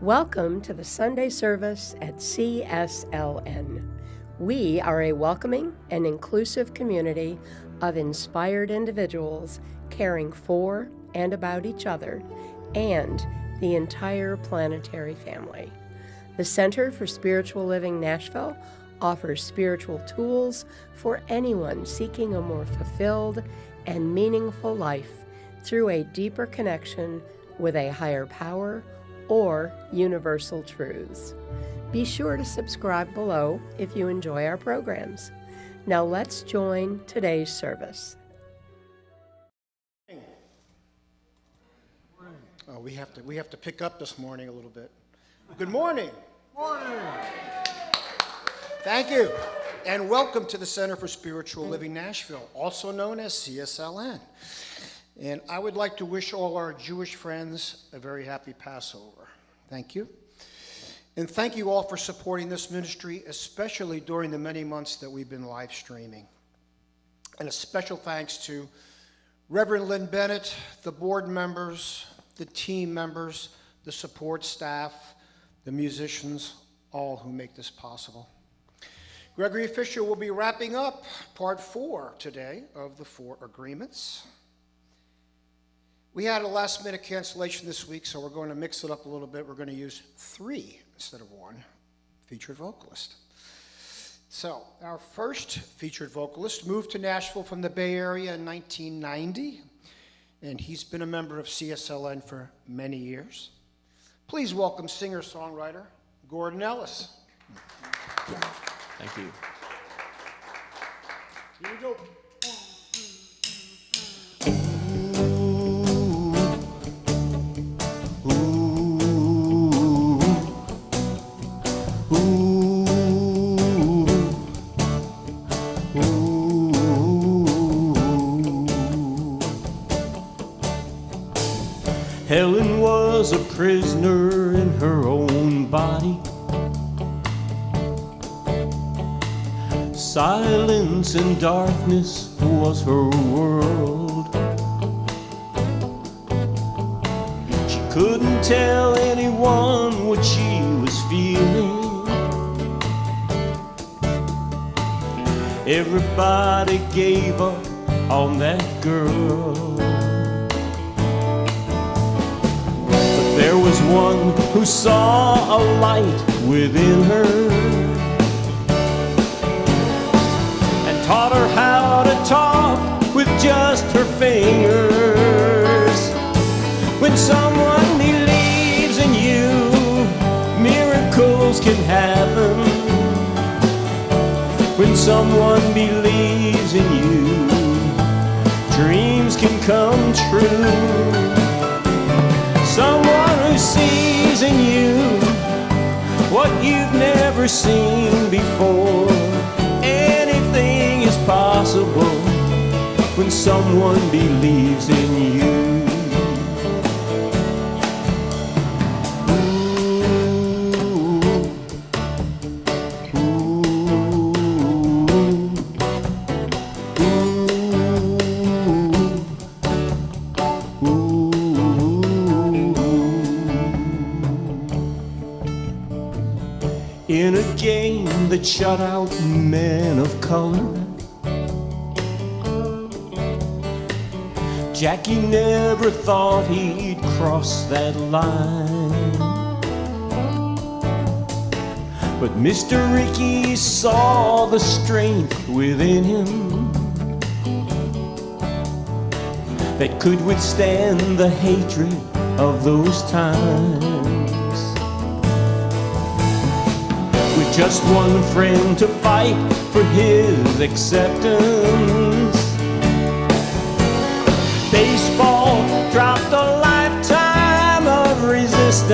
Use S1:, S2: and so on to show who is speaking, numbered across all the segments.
S1: Welcome to the Sunday service at CSLN. We are a welcoming and inclusive community of inspired individuals caring for and about each other and the entire planetary family. The Center for Spiritual Living Nashville offers spiritual tools for anyone seeking a more fulfilled and meaningful life through a deeper connection with a higher power or universal truths. Be sure to subscribe below if you enjoy our programs. Now let's join today's service.
S2: Oh, we have to pick up this morning a little bit. Good morning.
S3: Morning.
S2: Thank you. And welcome to the Center for Spiritual Living Nashville, also known as CSLN. And I would like to wish all our Jewish friends a very happy Passover. Thank you. And thank you all for supporting this ministry, especially during the many months that we've been live streaming. And a special thanks to Reverend Lynn Bennett, the board members, the team members, the support staff, the musicians, all who make this possible. Gregory Fisher will be wrapping up part 4 today of the 4 agreements. We had a last-minute cancellation this week, so we're going to mix it up a little bit. We're going to use 3 instead of 1 featured vocalist. So our first featured vocalist moved to Nashville from the Bay Area in 1990, and he's been a member of CSLN for many years. Please welcome singer-songwriter Gordon Ellis.
S4: Thank you.
S2: Here we go.
S4: Helen was a prisoner in her own body. Silence and darkness was her world. She couldn't tell anyone what she was feeling. Everybody gave up on that girl. There was one who saw a light within her and taught her how to talk with just her fingers. When someone believes in you, miracles can happen. When someone believes in you, dreams can come true. Someone who sees in you what you've never seen before. Anything is possible when someone believes in you. In a game that shut out men of color, Jackie never thought he'd cross that line. But Mr. Ricky saw the strength within him that could withstand the hatred of those times. With just one friend to fight for his acceptance, baseball dropped a lifetime of resistance.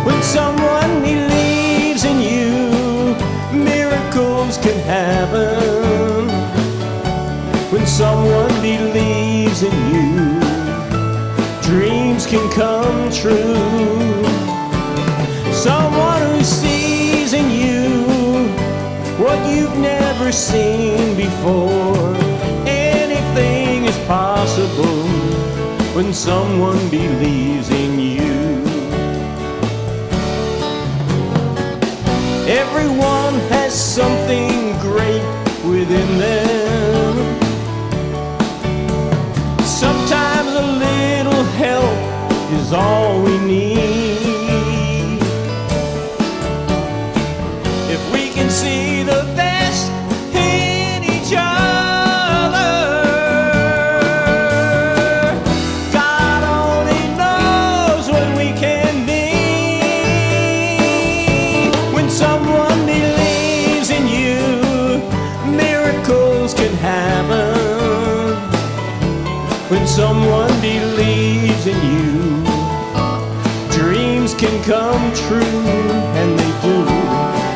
S4: When someone believes in you, miracles can happen. When someone believes in you, dreams can come true. Someone who sees in you what you've never seen before. Anything is possible when someone believes in you. Everyone has something great within them. Sometimes a little help is all we need. If we can see the best in each other, God only knows what we can be. When someone believes in you, miracles can happen. When someone believes in you, dreams can come true, and they do.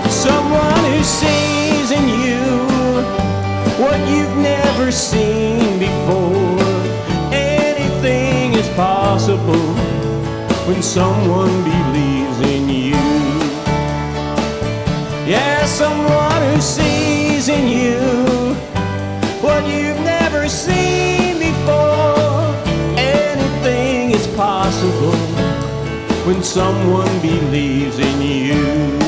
S4: Someone who sees in you what you've never seen before. Anything is possible when someone believes in you. Yeah, someone who sees in you what you've never seen before. Anything is possible when someone believes in you.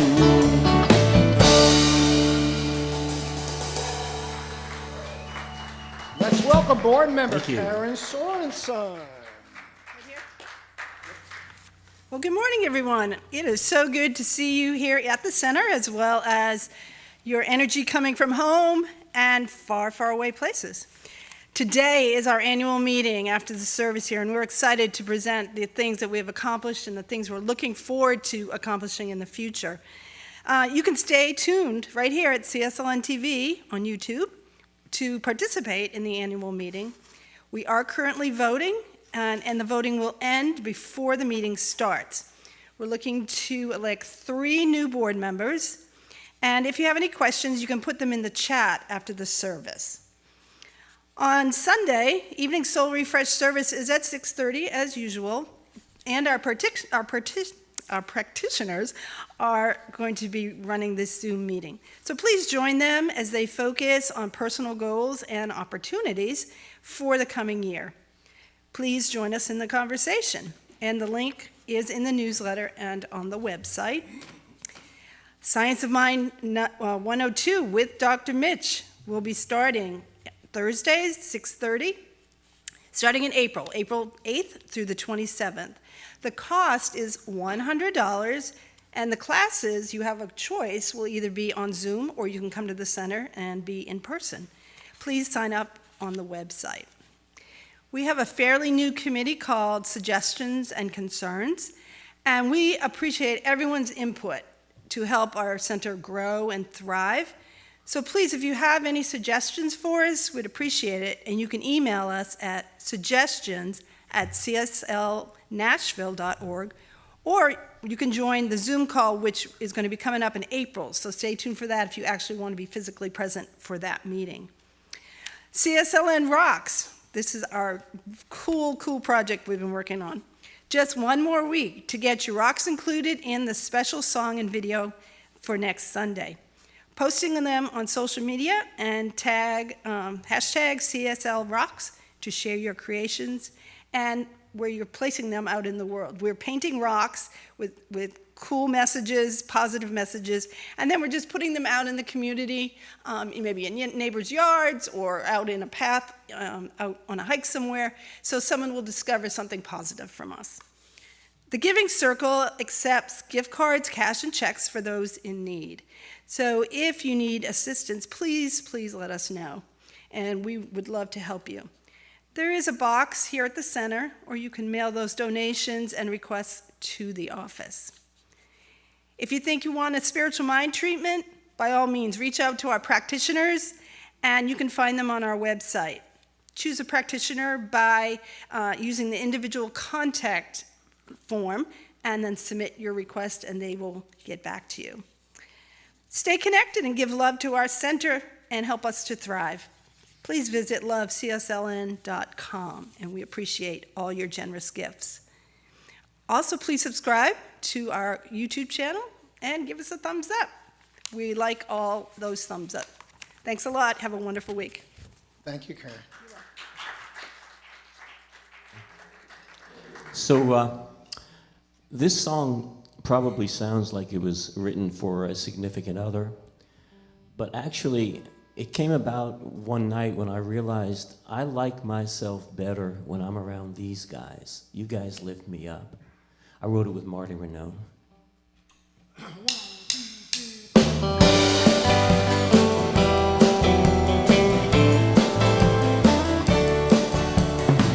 S2: Let's welcome board member Karen Sorensen.
S3: Well, good morning, everyone. It is so good to see you here at the center, as well as your energy coming from home and far, far away places. Today is our annual meeting after the service here, and we're excited to present the things that we have accomplished and the things we're looking forward to accomplishing in the future. You can stay tuned right here at CSLN TV on YouTube to participate in the annual meeting. We are currently voting, and the voting will end before the meeting starts. We're looking to elect 3 new board members, and if you have any questions, you can put them in the chat after the service. On Sunday, evening soul refresh service is at 6:30 as usual, and our practitioners are going to be running this Zoom meeting. So please join them as they focus on personal goals and opportunities for the coming year. Please join us in the conversation, and the link is in the newsletter and on the website. Science of Mind 102 with Dr. Mitch will be starting Thursdays, 6:30, starting in April 8th through the 27th. The cost is $100, and the classes, you have a choice, will either be on Zoom or you can come to the center and be in person. Please sign up on the website. We have a fairly new committee called Suggestions and Concerns, and we appreciate everyone's input to help our center grow and thrive. So please, if you have any suggestions for us, we'd appreciate it, and you can email us at suggestions@cslnashville.org, or you can join the Zoom call, which is going to be coming up in April, so stay tuned for that if you actually want to be physically present for that meeting. CSLN Rocks. This is our cool project we've been working on. Just one more week to get your rocks included in the special song and video for next Sunday. Posting them on social media and tag hashtag CSL Rocks to share your creations and where you're placing them out in the world. We're painting rocks with cool messages, positive messages, and then we're just putting them out in the community, maybe in neighbors' yards or out in a path, out on a hike somewhere, so someone will discover something positive from us. The Giving Circle accepts gift cards, cash, and checks for those in need. So if you need assistance, please let us know, and we would love to help you. There is a box here at the center, or you can mail those donations and requests to the office. If you think you want a spiritual mind treatment, by all means, reach out to our practitioners, and you can find them on our website. Choose a practitioner by using the individual contact form, and then submit your request, and they will get back to you. Stay connected and give love to our center and help us to thrive. Please visit lovecsln.com, and we appreciate all your generous gifts. Also, please subscribe to our YouTube channel and give us a thumbs up. We like all those thumbs up. Thanks a lot. Have a wonderful week.
S2: Thank you, Karen.
S4: So this song probably sounds like it was written for a significant other, but actually it came about one night when I realized I like myself better when I'm around these guys. You guys lift me up. I wrote it with Marty Renaud.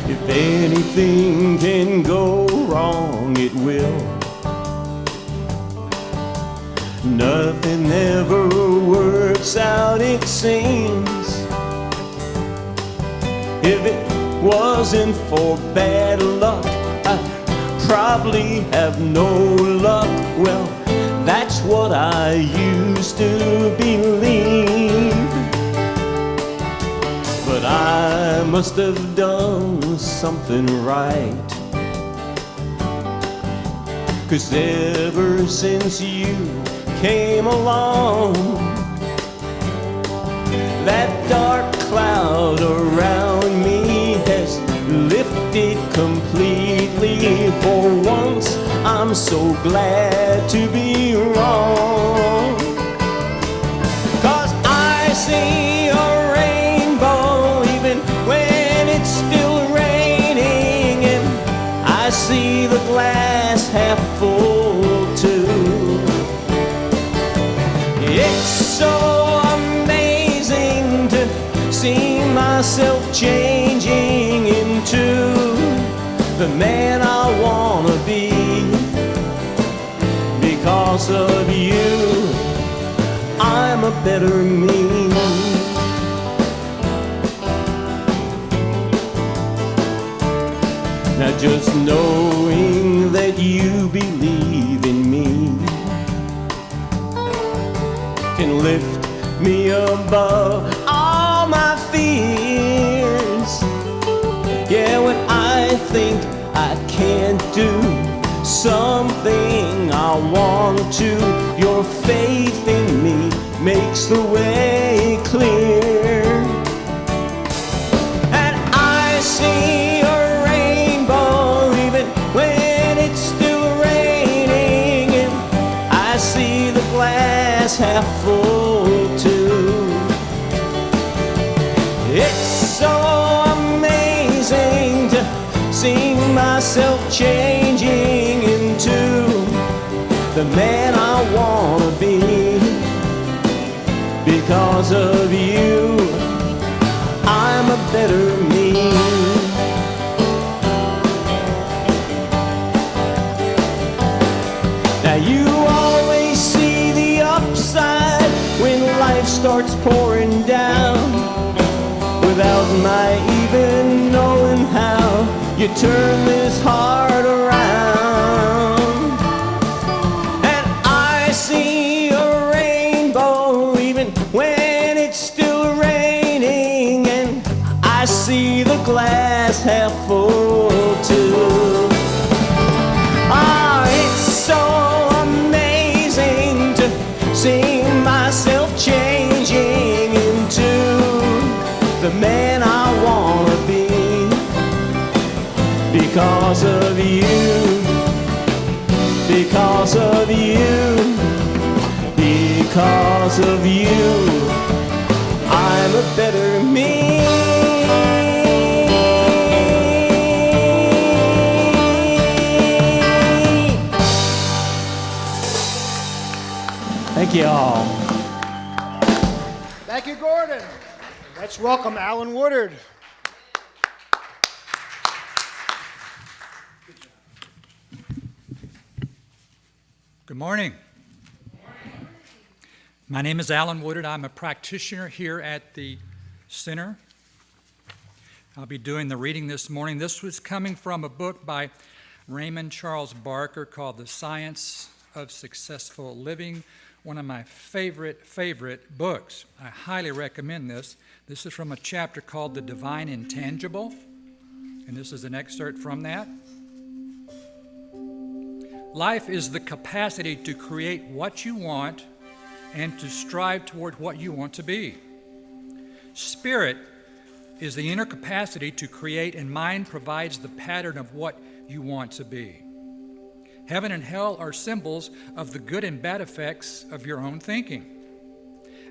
S4: If anything can go wrong, it will. Nothing ever works out, it seems. If it wasn't for bad luck, I'd probably have no luck. Well, that's what I used to believe. But I must have done something right, 'cause ever since you came along, that dark cloud around me has lifted completely. For once, I'm so glad to be wrong, 'cause I see a rainbow even when it's still raining, and I see the glass half full too. It's so amazing to see myself changing into the man I wanna be. Because of you, I'm a better me. Now just knowing that you believe in me can lift me above all my fears. Yeah, when I think I can't do something I want to, your faith in me makes the way clear. And I see a rainbow even when it's still raining, and I see the glass half full too. It's so amazing to see myself changing into the man I wanna be. Because of you, I'm a better me. Now you always see the upside when life starts pouring down, without my even knowing how you turn this heart around. And I see a rainbow even when it's still raining, and I see the glass half full too. Ah, it's so amazing to see myself changing into the man I wanna be. Because of you, because of you, because of you, I'm a better me. Thank you all.
S2: Thank you, Gordon. Let's welcome Alan Woodard.
S5: Good morning. My name is Alan Woodard. I'm a practitioner here at the center. I'll be doing the reading this morning. This was coming from a book by Raymond Charles Barker called The Science of Successful Living, one of my favorite books. I highly recommend this. This is from a chapter called The Divine Intangible, and this is an excerpt from that. Life is the capacity to create what you want and to strive toward what you want to be. Spirit is the inner capacity to create, and mind provides the pattern of what you want to be. Heaven and hell are symbols of the good and bad effects of your own thinking.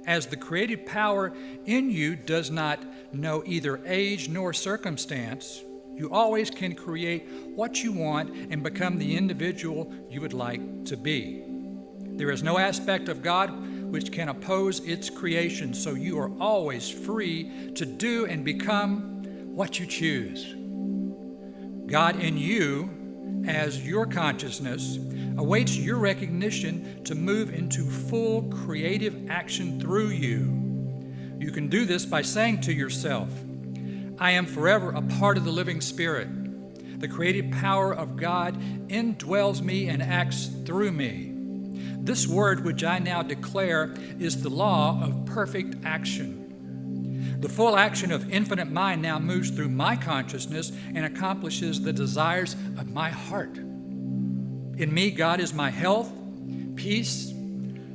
S5: As the creative power in you does not know either age nor circumstance, you always can create what you want and become the individual you would like to be. There is no aspect of God which can oppose its creation, so you are always free to do and become what you choose. God in you, as your consciousness, awaits your recognition to move into full creative action through you. You can do this by saying to yourself, I am forever a part of the living Spirit. The creative power of God indwells me and acts through me. This word which I now declare is the law of perfect action. The full action of infinite mind now moves through my consciousness and accomplishes the desires of my heart. In me, God is my health, peace,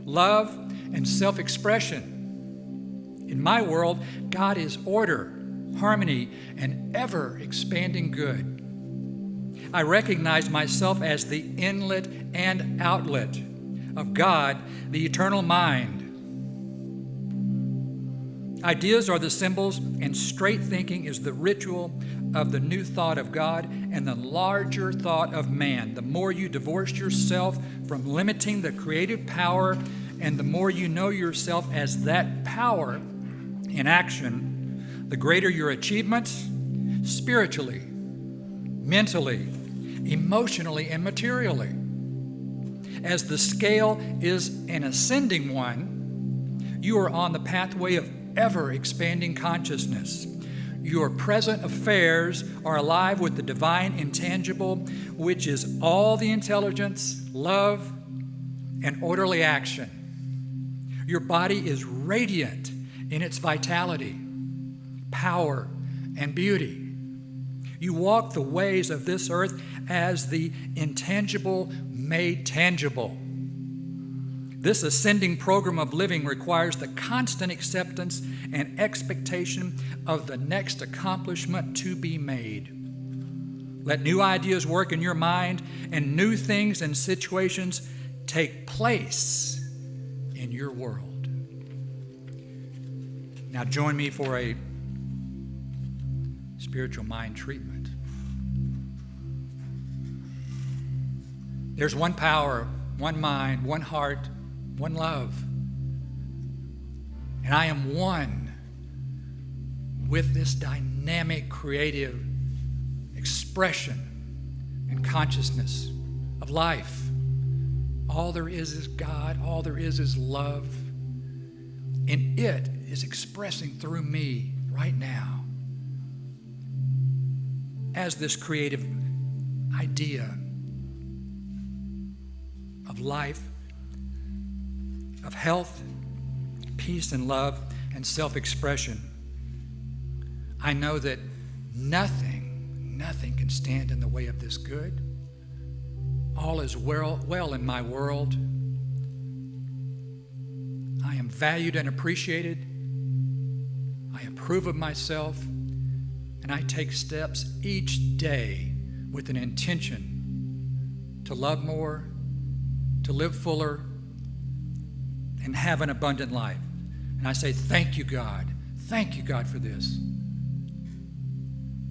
S5: love, and self-expression. In my world, God is order, harmony, and ever-expanding good. I recognize myself as the inlet and outlet of God, the eternal mind. Ideas are the symbols, and straight thinking is the ritual of the new thought of God and the larger thought of man. The more you divorce yourself from limiting the creative power, and the more you know yourself as that power in action, the greater your achievements spiritually, mentally, emotionally, and materially. As the scale is an ascending one, you are on the pathway of ever-expanding consciousness. Your present affairs are alive with the divine intangible, which is all the intelligence, love, and orderly action. Your body is radiant in its vitality, power, and beauty. You walk the ways of this earth as the intangible made tangible. This ascending program of living requires the constant acceptance and expectation of the next accomplishment to be made. Let new ideas work in your mind and new things and situations take place in your world. Now join me for a spiritual mind treatment. There's one power, one mind, one heart, one love. And I am one with this dynamic, creative expression and consciousness of life. All there is God. All there is love. And it is expressing through me right now as this creative idea of life, of health, peace, and love, and self-expression. I know that nothing can stand in the way of this good. All is well in my world. I am valued and appreciated. I approve of myself, and I take steps each day with an intention to love more, to live fuller, and have an abundant life. And I say, thank you, God. Thank you, God, for this.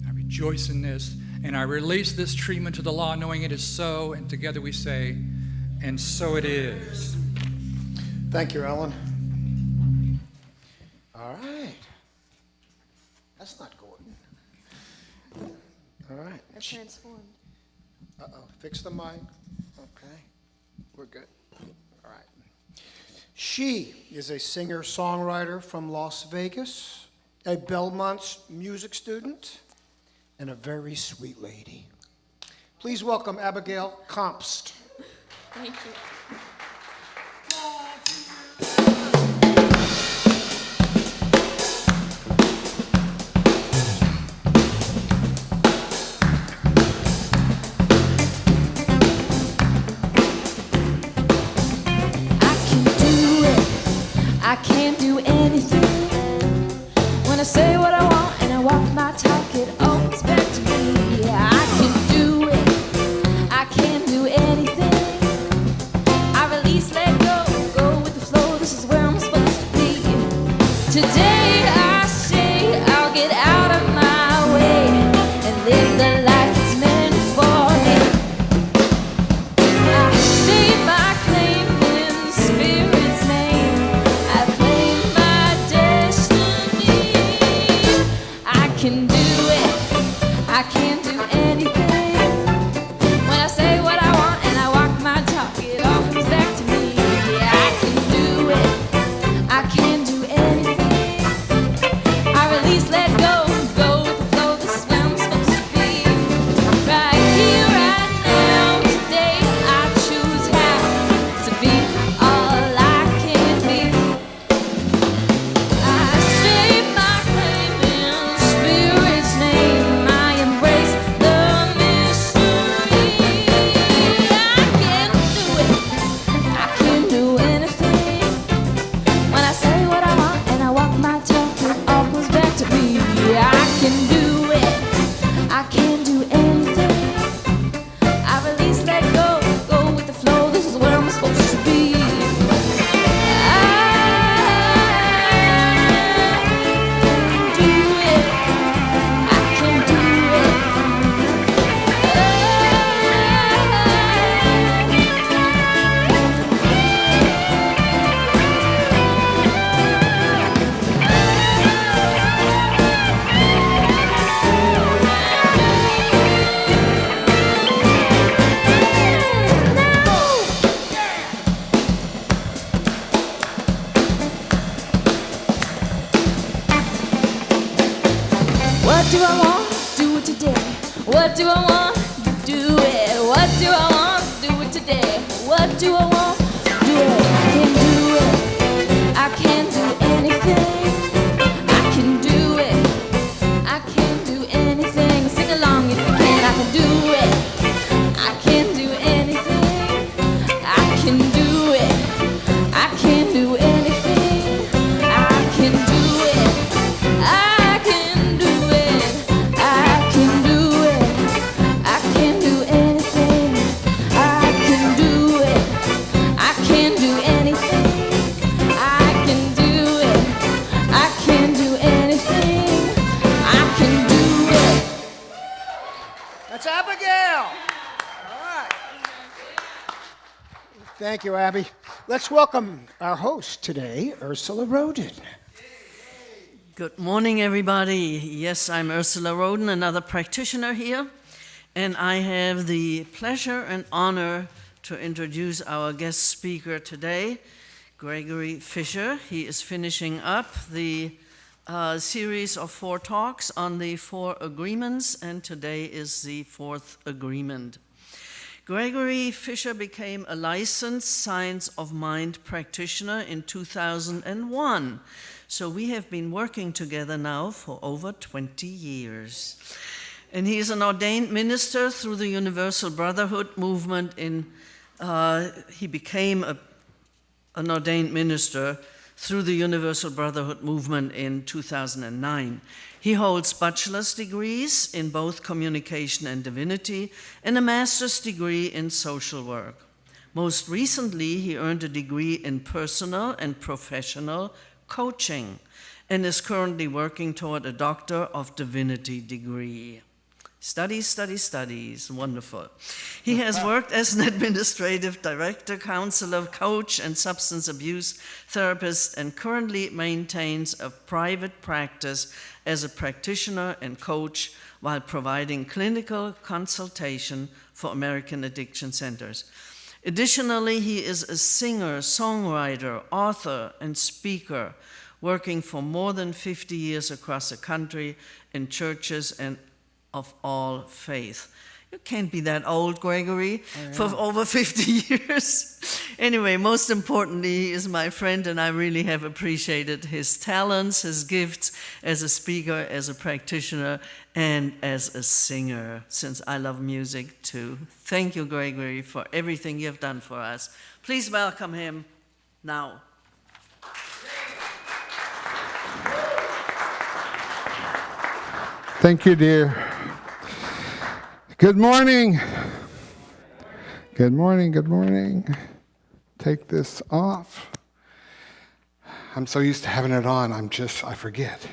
S5: I rejoice in this, and I release this treatment to the law, knowing it is so, and together we say, and so it is.
S2: Thank you, Ellen. All right. That's not Gordon. All right.
S6: I've transformed.
S2: Uh-oh. Fix the mic. Okay. We're good. All right. She is a singer-songwriter from Las Vegas, a Belmont's music student, and a very sweet lady. Please welcome Abigail Compst.
S6: Thank you.
S7: I can't do anything. When I say what I want and I walk my talk, it always back to me. Yeah, I can do it. I can't do anything. can do it. I can do anything. When I say what I want and I walk my talk, it all comes back to me. Yeah, I can do it. I can do anything. I release, let go, go with the flow. This is where I'm supposed to be. Right here, right now, today, I choose how to be all I can be. I state my claim in Spirit's name. I embrace the mystery. I can do it. I can do anything. When I say what I want and I walk my talk, it all goes back to me. I can do it. I can do anything. I release, let go, go with the flow. This is where I'm supposed to be. What do I want? Do it today. What do I want? Do it. What do I want? Do it today. What do I want? Do it. I can do it. I can do anything. I can do it. I can do anything. Sing along if you can. I can do it. I can do anything. I can do it. I can do anything. I can do it. I can do it. I can do it. I can do anything. I can do it. I can do anything. I can do it. I can do anything. I can do it.
S2: That's Abigail. All right. Thank you, Abby. Let's welcome our host today, Ursula Roden.
S6: Good morning, everybody. Yes, I'm Ursula Roden, another practitioner here, and I have the pleasure and honor to introduce our guest speaker today, Gregory Fisher. He is finishing up the series of 4 talks on the 4 agreements, and today is the 4th agreement. Gregory Fisher became a licensed science of mind practitioner in 2001. So we have been working together now for over 20 years. And he is an ordained minister through the Universal Brotherhood movement. He became an ordained minister through the Universal Brotherhood movement in 2009. He holds bachelor's degrees in both communication and divinity and a master's degree in social work. Most recently, he earned a degree in personal and professional coaching and is currently working toward a Doctor of Divinity degree. Studies, studies, studies, wonderful. He has worked as an administrative director, counselor, coach, and substance abuse therapist, and currently maintains a private practice as a practitioner and coach while providing clinical consultation for American addiction centers. Additionally, he is a singer, songwriter, author, and speaker, working for more than 50 years across the country in churches and of all faith. You can't be that old, Gregory, for over 50 years. Anyway, most importantly, he is my friend, and I really have appreciated his talents, his gifts as a speaker, as a practitioner, and as a singer, since I love music too. Thank you, Gregory, for everything you've done for us. Please welcome him now.
S8: Thank you, dear. Good morning. Good morning, good morning. Take this off. I'm so used to having it on, I forget.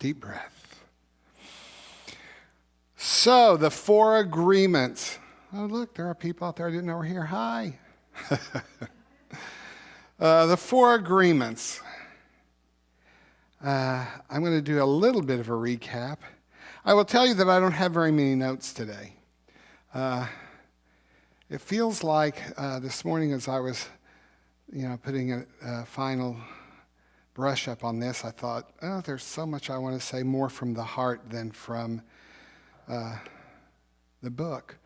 S8: Deep breath. So, the 4 agreements. Oh, look, there are people out there I didn't know were here. Hi. The 4 agreements. I'm going to do a little bit of a recap. I will tell you that I don't have very many notes today. It feels like this morning as I was, putting a final brush up on this, I thought, there's so much I want to say more from the heart than from the book.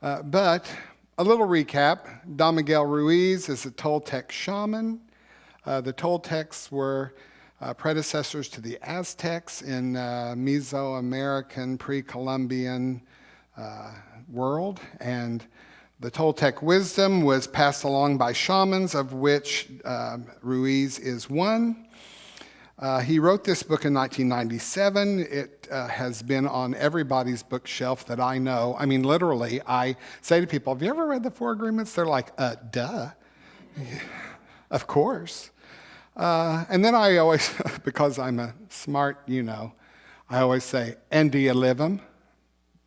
S8: But a little recap. Don Miguel Ruiz is a Toltec shaman. The Toltecs were predecessors to the Aztecs in Mesoamerican, pre-Columbian world. And the Toltec wisdom was passed along by shamans, of which Ruiz is one. He wrote this book in 1997. It has been on everybody's bookshelf that I know. I mean, literally, I say to people, have you ever read the Four Agreements? They're like, duh. Of course. And then I always, because I'm a smart, I always say, and do you live them?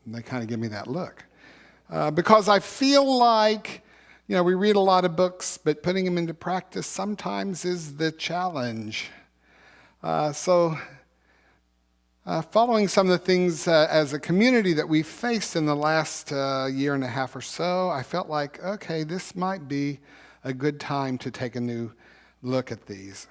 S8: And they kind of give me that look. Because I feel like, we read a lot of books, but putting them into practice sometimes is the challenge. Following some of the things as a community that we've faced in the last year and a half or so, I felt like, okay, this might be a good time to take a new look at these.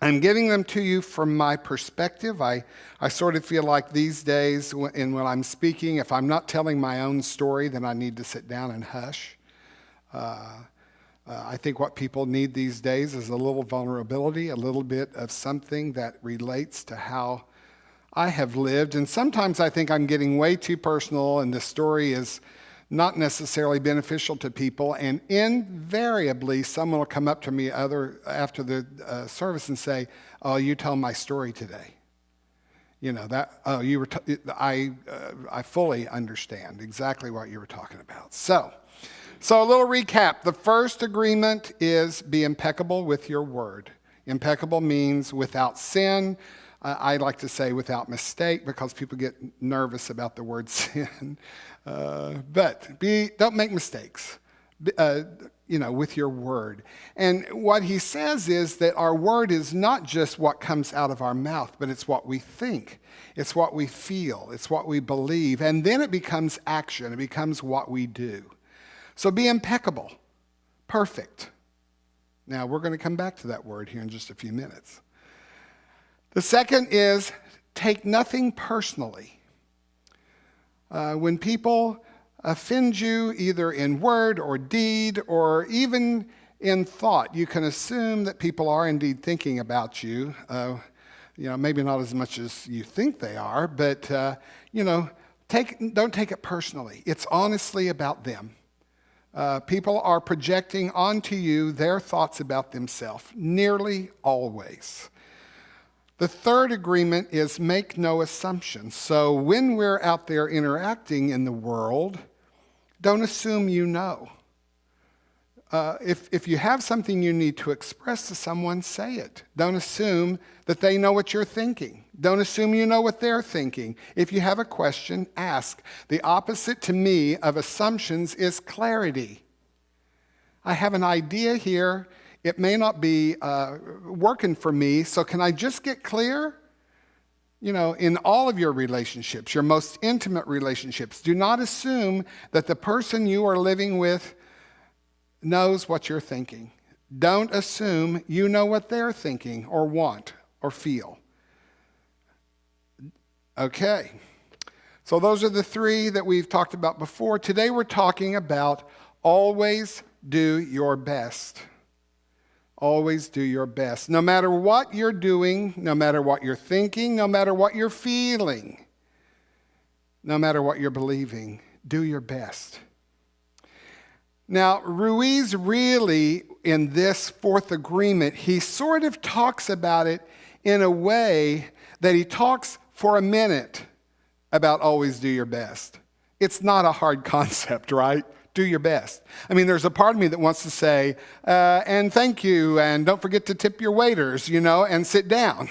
S8: I'm giving them to you from my perspective. I sort of feel like these days when I'm speaking, if I'm not telling my own story, then I need to sit down and hush. I think what people need these days is a little vulnerability, a little bit of something that relates to how I have lived. And sometimes I think I'm getting way too personal and the story is not necessarily beneficial to people. And invariably, someone will come up to me after the service and say, oh, you told my story today. I fully understand exactly what you were talking about. So a little recap. The first agreement is be impeccable with your word. Impeccable means without sin. I like to say without mistake because people get nervous about the word sin. But don't make mistakes, with your word. And what he says is that our word is not just what comes out of our mouth, but it's what we think. It's what we feel. It's what we believe. And then it becomes action. It becomes what we do. So be impeccable, perfect. Now, we're going to come back to that word here in just a few minutes. The second is take nothing personally. When people offend you either in word or deed or even in thought, you can assume that people are indeed thinking about you. Maybe not as much as you think they are, but, don't take it personally. It's honestly about them. People are projecting onto you their thoughts about themselves, nearly always. The third agreement is make no assumptions. So when we're out there interacting in the world, don't assume you know. If you have something you need to express to someone, say it. Don't assume that they know what you're thinking. Don't assume you know what they're thinking. If you have a question, ask. The opposite to me of assumptions is clarity. I have an idea here. It may not be working for me, so can I just get clear? In all of your relationships, your most intimate relationships, do not assume that the person you are living with knows what you're thinking. Don't assume you know what they're thinking or want or feel. Okay, so those are the three that we've talked about before. Today we're talking about always do your best. Always do your best. No matter what you're doing, no matter what you're thinking, no matter what you're feeling, no matter what you're believing, do your best. Now, Ruiz really, in this fourth agreement, he sort of talks about it in a way that he talks for a minute about always do your best. It's not a hard concept, right? Do your best. I mean, there's a part of me that wants to say, and thank you, and don't forget to tip your waiters, and sit down.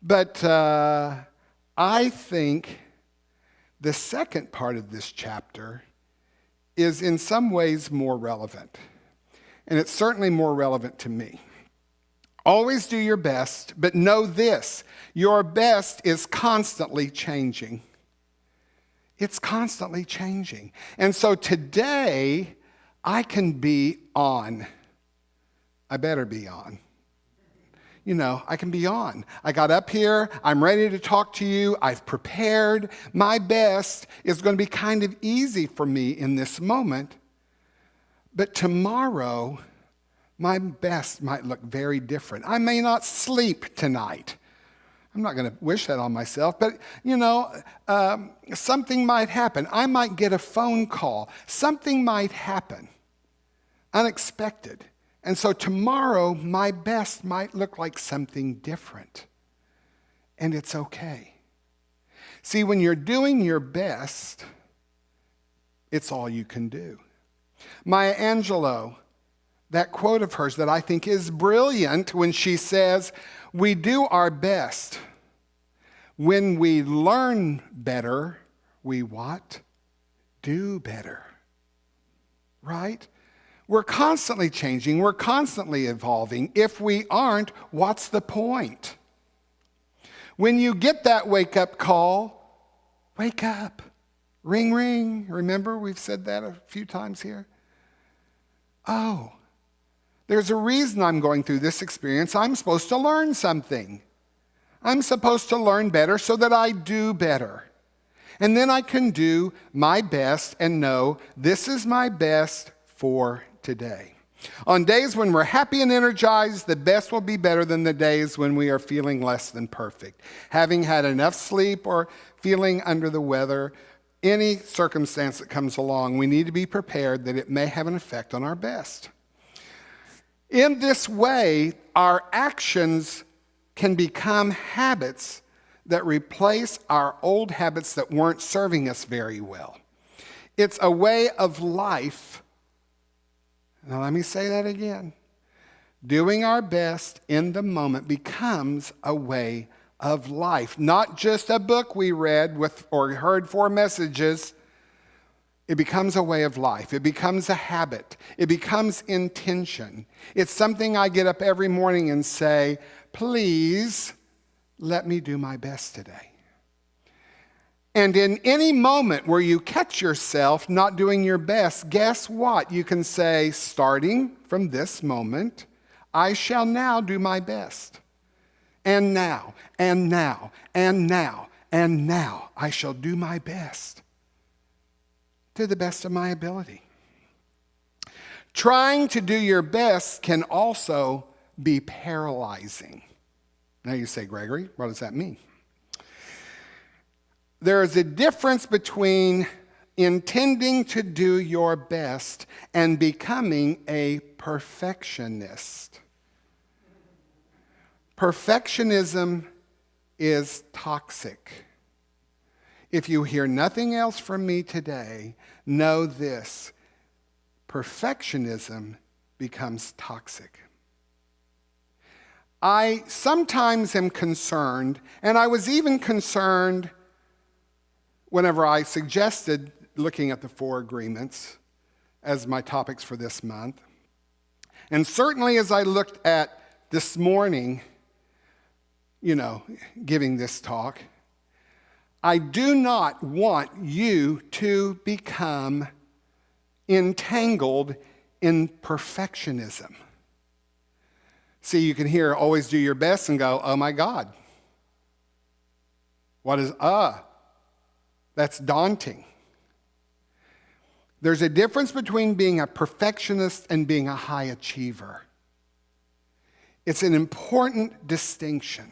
S8: But I think the second part of this chapter is in some ways more relevant. And it's certainly more relevant to me. Always do your best, but know this, your best is constantly changing. It's constantly changing. And so today, I can be on. I better be on. I can be on. I got up here. I'm ready to talk to you. I've prepared. My best is going to be kind of easy for me in this moment. But tomorrow, my best might look very different. I may not sleep tonight. I'm not going to wish that on myself, but, something might happen. I might get a phone call. Something might happen, unexpected. And so tomorrow, my best might look like something different. And it's okay. See, when you're doing your best, it's all you can do. Maya Angelou, that quote of hers that I think is brilliant when she says, we do our best. When we learn better, we what? Do better. Right? We're constantly changing. We're constantly evolving. If we aren't, what's the point? When you get that wake-up call, wake up. Ring, ring. Remember, we've said that a few times here. Oh, there's a reason I'm going through this experience. I'm supposed to learn something. I'm supposed to learn better so that I do better. And then I can do my best and know this is my best for today. On days when we're happy and energized, the best will be better than the days when we are feeling less than perfect. Having had enough sleep or feeling under the weather, any circumstance that comes along, we need to be prepared that it may have an effect on our best. In this way, our actions can become habits that replace our old habits that weren't serving us very well. It's a way of life. Now, let me say that again. Doing our best in the moment becomes a way of life, not just a book we read or heard 4 messages. It becomes a way of life. It becomes a habit. It becomes intention. It's something I get up every morning and say, please let me do my best today. And in any moment where you catch yourself not doing your best, guess what? You can say, starting from this moment, I shall now do my best. And now, and now, and now, and now, I shall do my best to the best of my ability. Trying to do your best can also be paralyzing. Now you say, Gregory, what does that mean? There is a difference between intending to do your best and becoming a perfectionist. Perfectionism is toxic. If you hear nothing else from me today, know this: perfectionism becomes toxic. I sometimes am concerned, and I was even concerned whenever I suggested looking at the 4 agreements as my topics for this month. And certainly as I looked at this morning, giving this talk, I do not want you to become entangled in perfectionism. See, you can hear always do your best and go, oh my God. What is That's daunting. There's a difference between being a perfectionist and being a high achiever. It's an important distinction.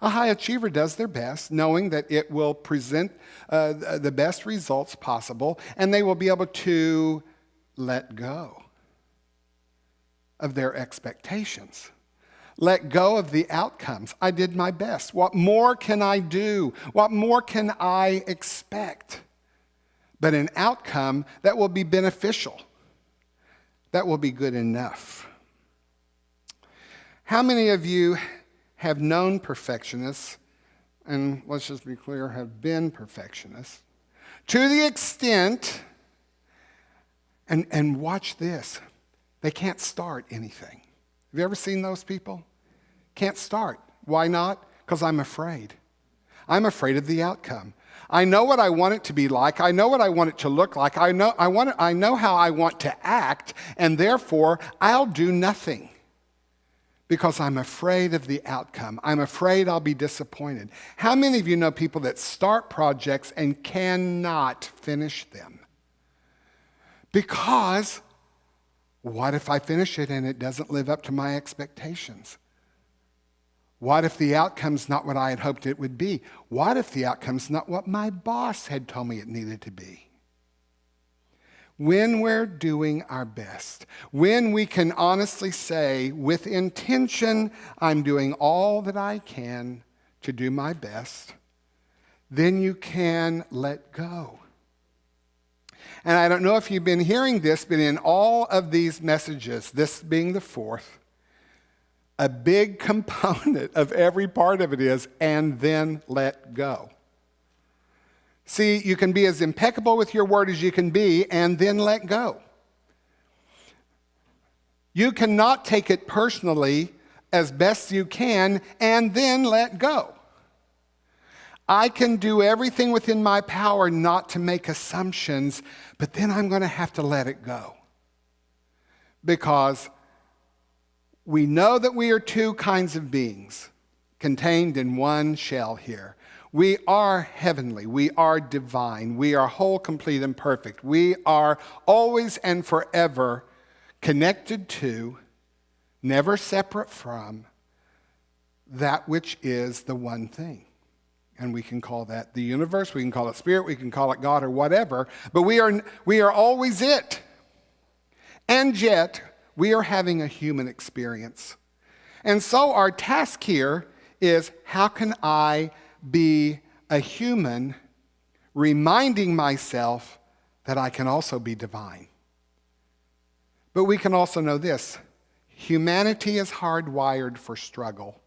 S8: A high achiever does their best, knowing that it will present the best results possible, and they will be able to let go of their expectations. Let go of the outcomes. I did my best. What more can I do? What more can I expect? But an outcome that will be beneficial, that will be good enough. How many of you have known perfectionists, and let's just be clear, have been perfectionists, to the extent, and watch this, they can't start anything. Have you ever seen those people? Can't start. Why not? Because I'm afraid. I'm afraid of the outcome. I know what I want it to be like. I know what I want it to look like. I know how I want to act, and therefore I'll do nothing because I'm afraid of the outcome. I'm afraid I'll be disappointed. How many of you know people that start projects and cannot finish them? Because what if I finish it and it doesn't live up to my expectations? What if the outcome's not what I had hoped it would be? What if the outcome's not what my boss had told me it needed to be? When we're doing our best, when we can honestly say with intention, I'm doing all that I can to do my best, then you can let go. And I don't know if you've been hearing this, but in all of these messages, this being the fourth, a big component of every part of it is, and then let go. See, you can be as impeccable with your word as you can be, and then let go. You cannot take it personally as best you can, and then let go. I can do everything within my power not to make assumptions, but then I'm going to have to let it go. Because we know that we are two kinds of beings contained in one shell here. We are heavenly. We are divine. We are whole, complete, and perfect. We are always and forever connected to, never separate from, that which is the one thing. And we can call that the universe, we can call it spirit, we can call it God or whatever, but we are always it. And yet, we are having a human experience. And so our task here is, how can I be a human, reminding myself that I can also be divine? But we can also know this: humanity is hardwired for struggle.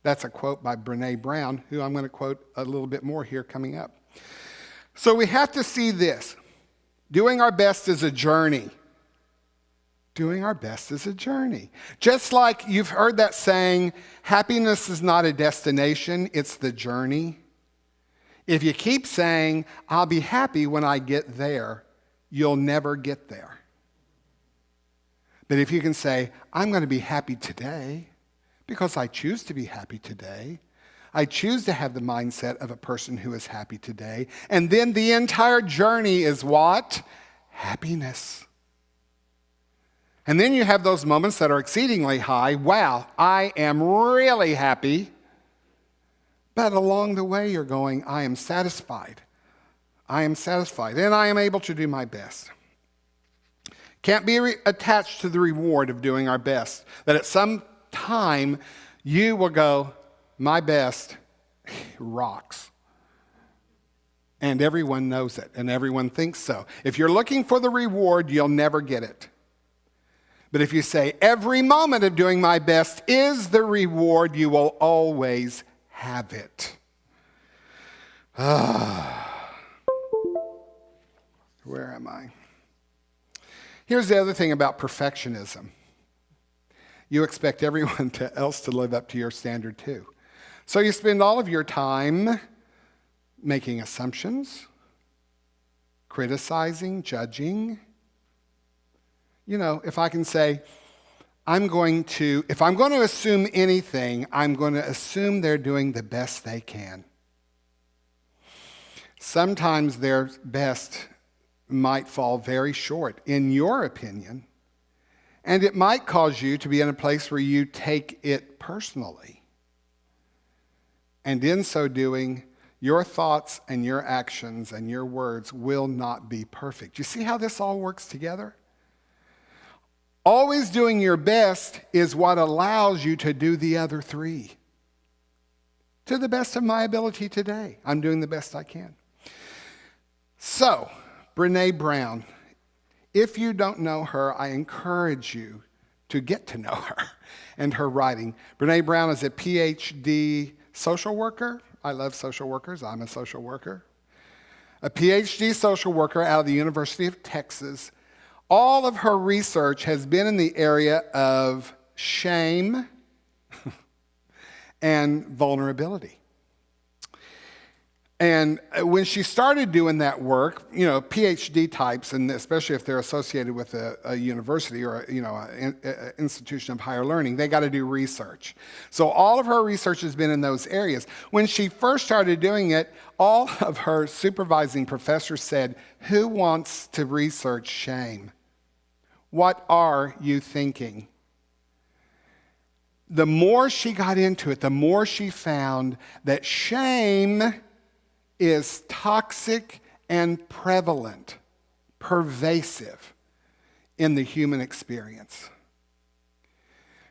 S8: That's a quote by Brene Brown, who I'm going to quote a little bit more here coming up. So we have to see this. Doing our best is a journey. Doing our best is a journey. Just like you've heard that saying, happiness is not a destination, it's the journey. If you keep saying, I'll be happy when I get there, you'll never get there. But if you can say, I'm going to be happy today because I choose to be happy today, I choose to have the mindset of a person who is happy today, and then the entire journey is what? Happiness. And then you have those moments that are exceedingly high. Wow, I am really happy. But along the way, you're going, I am satisfied. I am satisfied, and I am able to do my best. Can't be attached to the reward of doing our best. That at some time, you will go, my best rocks. And everyone knows it, and everyone thinks so. If you're looking for the reward, you'll never get it. But if you say, every moment of doing my best is the reward, you will always have it. Where am I? Here's the other thing about perfectionism. You expect everyone else to live up to your standard too. So you spend all of your time making assumptions, criticizing, judging. You know, if I can say, if I'm going to assume anything, I'm going to assume they're doing the best they can. Sometimes their best might fall very short, in your opinion, and it might cause you to be in a place where you take it personally. And in so doing, your thoughts and your actions and your words will not be perfect. You see how this all works together? Always doing your best is what allows you to do the other three. To the best of my ability today, I'm doing the best I can. So, Brene Brown, if you don't know her, I encourage you to get to know her and her writing. Brene Brown is a PhD social worker. I love social workers. I'm a social worker. A PhD social worker out of the University of Texas. All of her research has been in the area of shame and vulnerability. And when she started doing that work, PhD types, and especially if they're associated with a university or an institution of higher learning, they got to do research. So all of her research has been in those areas. When she first started doing it, all of her supervising professors said, "Who wants to research shame? What are you thinking?" The more she got into it, the more she found that shame is toxic and prevalent, pervasive in the human experience.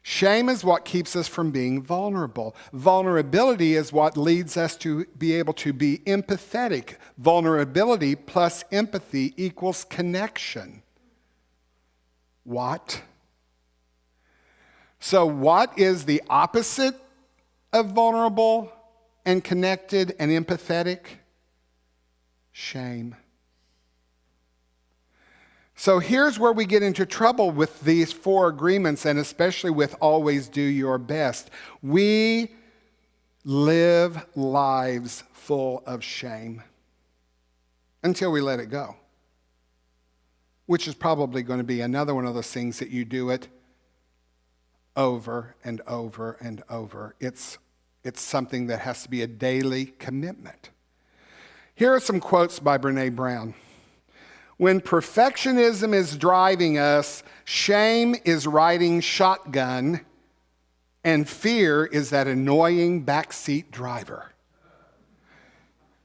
S8: Shame is what keeps us from being vulnerable. Vulnerability is what leads us to be able to be empathetic. Vulnerability plus empathy equals connection. What? So what is the opposite of vulnerable and connected and empathetic? Shame. So here's where we get into trouble with these 4 agreements, and especially with always do your best. We live lives full of shame until we let it go, which is probably going to be another one of those things that you do it over and over and over. It's something that has to be a daily commitment. Here are some quotes by Brené Brown. When perfectionism is driving us, shame is riding shotgun, and fear is that annoying backseat driver.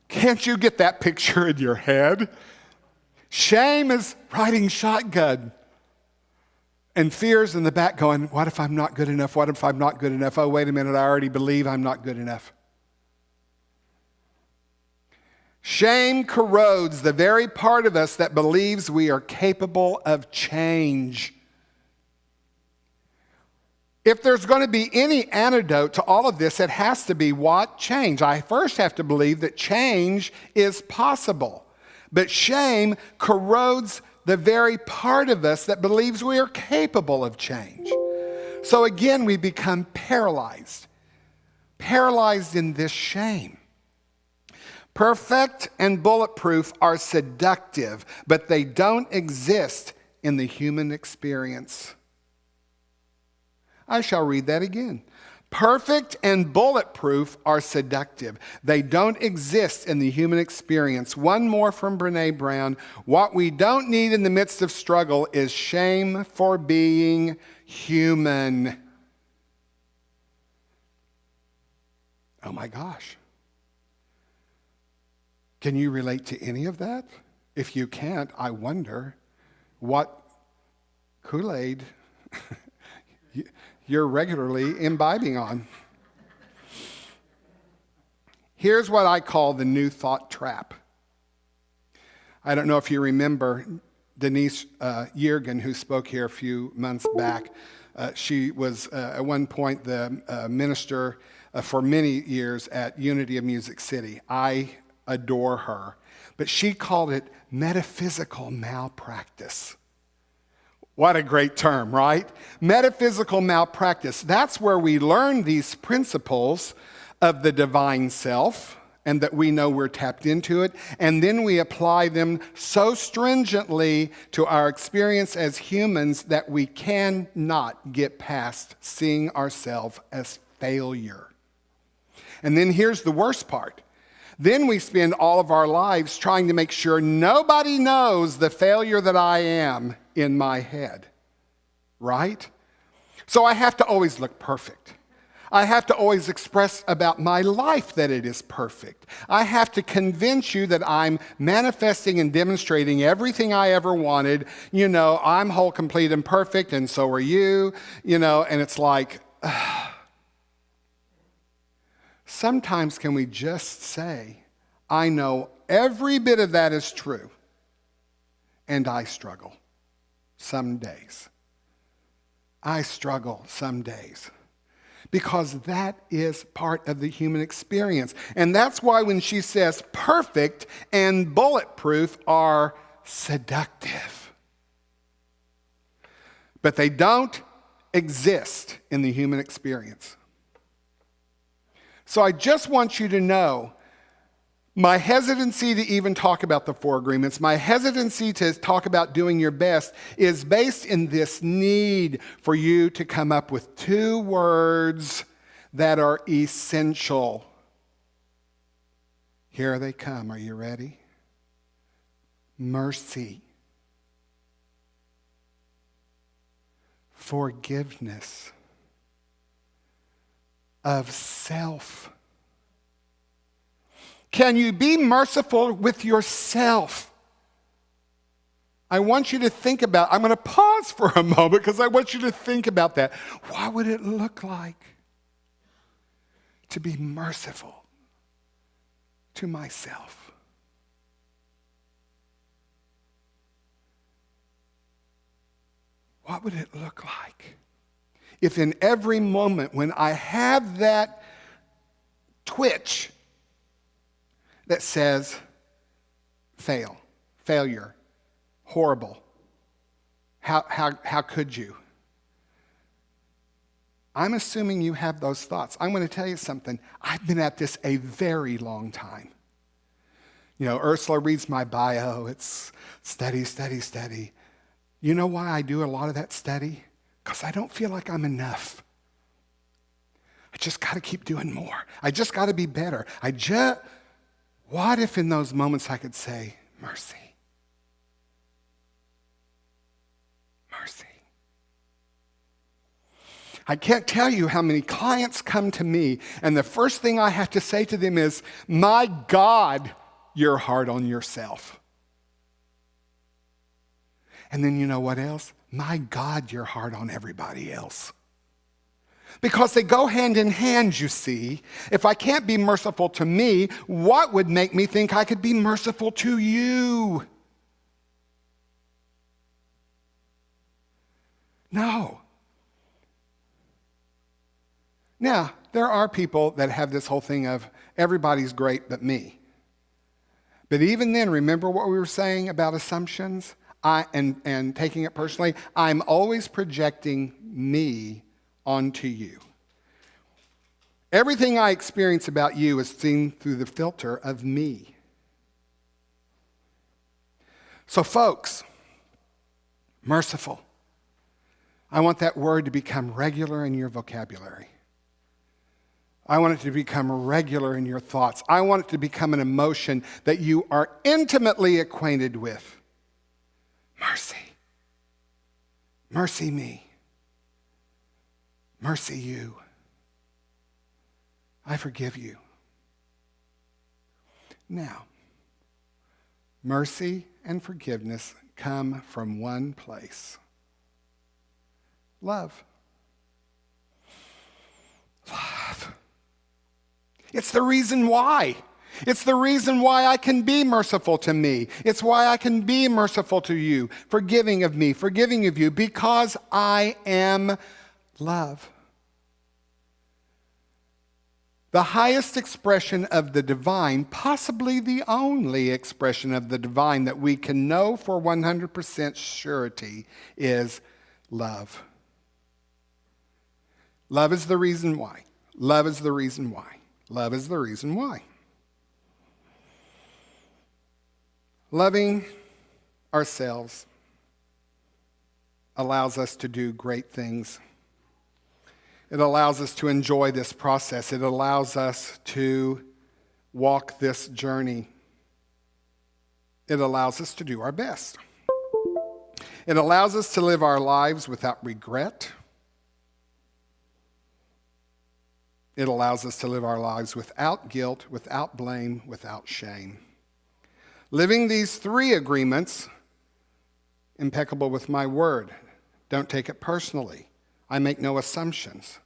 S8: Can't you get that picture in your head? Shame is riding shotgun, and fear's in the back going, what if I'm not good enough? What if I'm not good enough? Oh, wait a minute, I already believe I'm not good enough. Shame corrodes the very part of us that believes we are capable of change. If there's going to be any antidote to all of this, it has to be what? Change. I first have to believe that change is possible. But shame corrodes the very part of us that believes we are capable of change. So again, we become paralyzed in this shame. Perfect and bulletproof are seductive, but they don't exist in the human experience. I shall read that again. Perfect and bulletproof are seductive. They don't exist in the human experience. One more from Brené Brown. What we don't need in the midst of struggle is shame for being human. Oh my gosh. Can you relate to any of that? If you can't, I wonder what Kool-Aid you're regularly imbibing on. Here's what I call the new thought trap. I don't know if you remember Denise Yergin, who spoke here a few months back. She was at one point the minister for many years at Unity of Music City. I adore her. But she called it metaphysical malpractice. What a great term, right? Metaphysical malpractice. That's where we learn these principles of the divine self and that we know we're tapped into it. And then we apply them so stringently to our experience as humans that we cannot get past seeing ourselves as failure. And then here's the worst part. Then we spend all of our lives trying to make sure nobody knows the failure that I am in my head, right? So I have to always look perfect. I have to always express about my life that it is perfect. I have to convince you that I'm manifesting and demonstrating everything I ever wanted. I'm whole, complete, and perfect, and so are you. And it's like, sometimes can we just say, I know every bit of that is true, and I struggle some days. I struggle some days. Because that is part of the human experience. And that's why when she says perfect and bulletproof are seductive. But they don't exist in the human experience. So I just want you to know my hesitancy to even talk about the 4 agreements, my hesitancy to talk about doing your best is based in this need for you to come up with 2 words that are essential. Here they come. Are you ready? Mercy. Forgiveness of self. Can you be merciful with yourself? I want you to think about, I'm going to pause for a moment because I want you to think about that. What would it look like to be merciful to myself? What would it look like if in every moment when I have that twitch that says failure, horrible, how could you? I'm assuming you have those thoughts. I'm going to tell you something. I've been at this a very long time. You know, Ursula reads my bio. It's study, study, study. You know why I do a lot of that study? Because I don't feel like I'm enough. I just got to keep doing more. I just got to be better. What if in those moments I could say, mercy? Mercy. I can't tell you how many clients come to me, and the first thing I have to say to them is, my God, you're hard on yourself. And then you know what else? My God, you're hard on everybody else. Because they go hand in hand, you see. If I can't be merciful to me, what would make me think I could be merciful to you? No. Now, there are people that have this whole thing of everybody's great but me. But even then, remember what we were saying about assumptions and taking it personally? I'm always projecting me onto you. Everything I experience about you is seen through the filter of me. So folks, merciful. I want that word to become regular in your vocabulary. I want it to become regular in your thoughts. I want it to become an emotion that you are intimately acquainted with. Mercy. Mercy me. Mercy you. I forgive you. Now, mercy and forgiveness come from one place. Love. Love. It's the reason why. It's the reason why I can be merciful to me. It's why I can be merciful to you, forgiving of me, forgiving of you, because I am love. The highest expression of the divine, possibly the only expression of the divine that we can know for 100% surety, is love. Love is the reason why. Love is the reason why. Love is the reason why. Loving ourselves allows us to do great things. It allows us to enjoy this process. It allows us to walk this journey. It allows us to do our best. It allows us to live our lives without regret. It allows us to live our lives without guilt, without blame, without shame. Living these 3 agreements, impeccable with my word. Don't take it personally. I make no assumptions.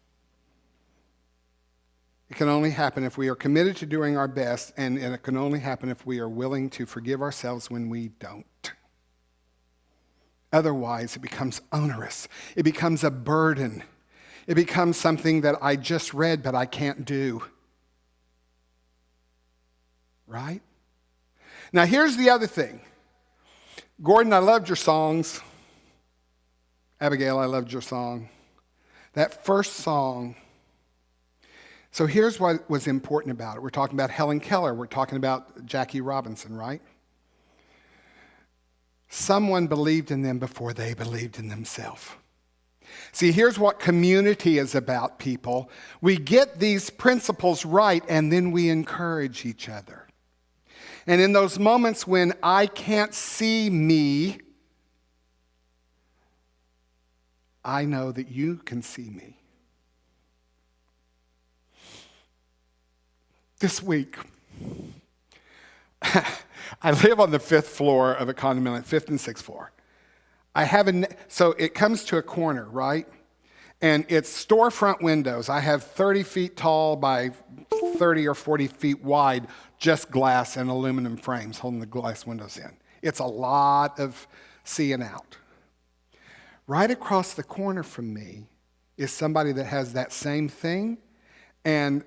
S8: It can only happen if we are committed to doing our best, and it can only happen if we are willing to forgive ourselves when we don't. Otherwise, it becomes onerous. It becomes a burden. It becomes something that I just read, but I can't do. Right? Now, here's the other thing. Gordon, I loved your songs. Abigail, I loved your song. that first song. So here's what was important about it. We're talking about Helen Keller. We're talking about Jackie Robinson, right? Someone believed in them before they believed in themselves. See, here's what community is about, people. We get these principles right, and then we encourage each other. And in those moments when I can't see me, I know that you can see me. This week, I live on the 5th floor of a condominium, 5th and 6th floor. So it comes to a corner, right? And it's storefront windows. I have 30 feet tall by 30 or 40 feet wide, just glass and aluminum frames holding the glass windows in. It's a lot of seeing out. Right across the corner from me is somebody that has that same thing, and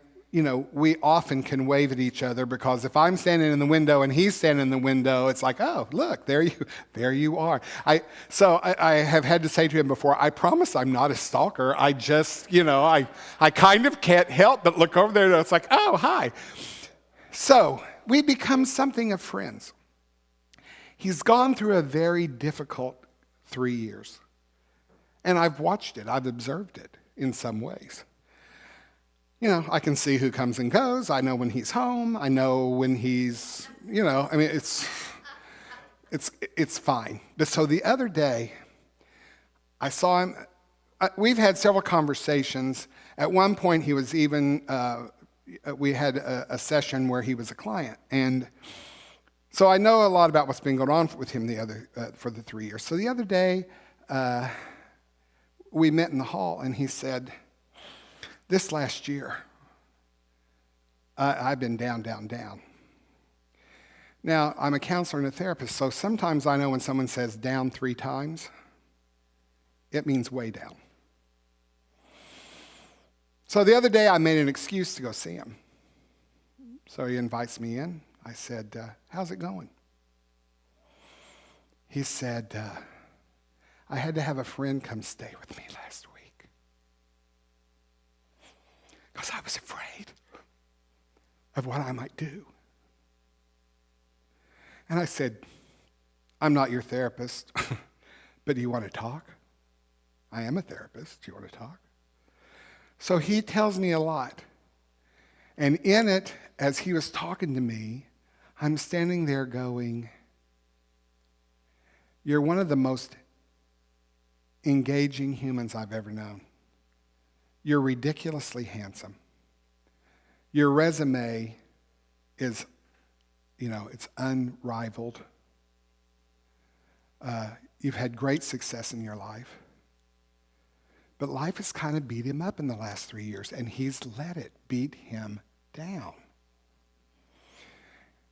S8: we often can wave at each other because if I'm standing in the window and he's standing in the window, it's like, oh, look, there you are. So I have had to say to him before, I promise I'm not a stalker. I just, I kind of can't help but look over there and it's like, oh, hi. So we become something of friends. He's gone through a very difficult 3 years. And I've watched it. I've observed it in some ways. I can see who comes and goes. I know when he's home. I know when he's, it's fine. But so the other day, I saw him. We've had several conversations. At one point, he was even, we had a session where he was a client. And so I know a lot about what's been going on with him for the 3 years. So the other day, we met in the hall, and he said, this last year, I've been down, down, down. Now, I'm a counselor and a therapist, so sometimes I know when someone says down 3 times, it means way down. So the other day, I made an excuse to go see him. So he invites me in. I said, how's it going? He said, I had to have a friend come stay with me last week. Because I was afraid of what I might do. And I said, I'm not your therapist, but do you want to talk? I am a therapist. Do you want to talk? So he tells me a lot. And in it, as he was talking to me, I'm standing there going, you're one of the most engaging humans I've ever known. You're ridiculously handsome. Your resume is, it's unrivaled. You've had great success in your life. But life has kind of beat him up in the last 3 years, and he's let it beat him down.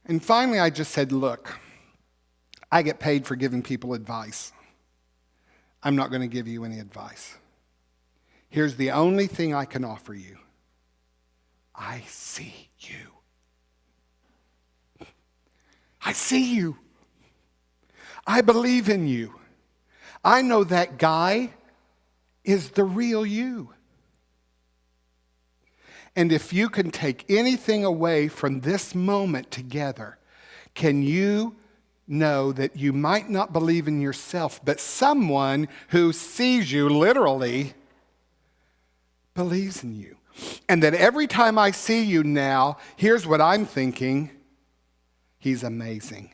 S8: And finally, I just said, look, I get paid for giving people advice. I'm not going to give you any advice. Here's the only thing I can offer you. I see you. I see you. I believe in you. I know that guy is the real you. And if you can take anything away from this moment together, can you know that you might not believe in yourself, but someone who sees you literally believes in you. And that every time I see you now, here's what I'm thinking. He's amazing.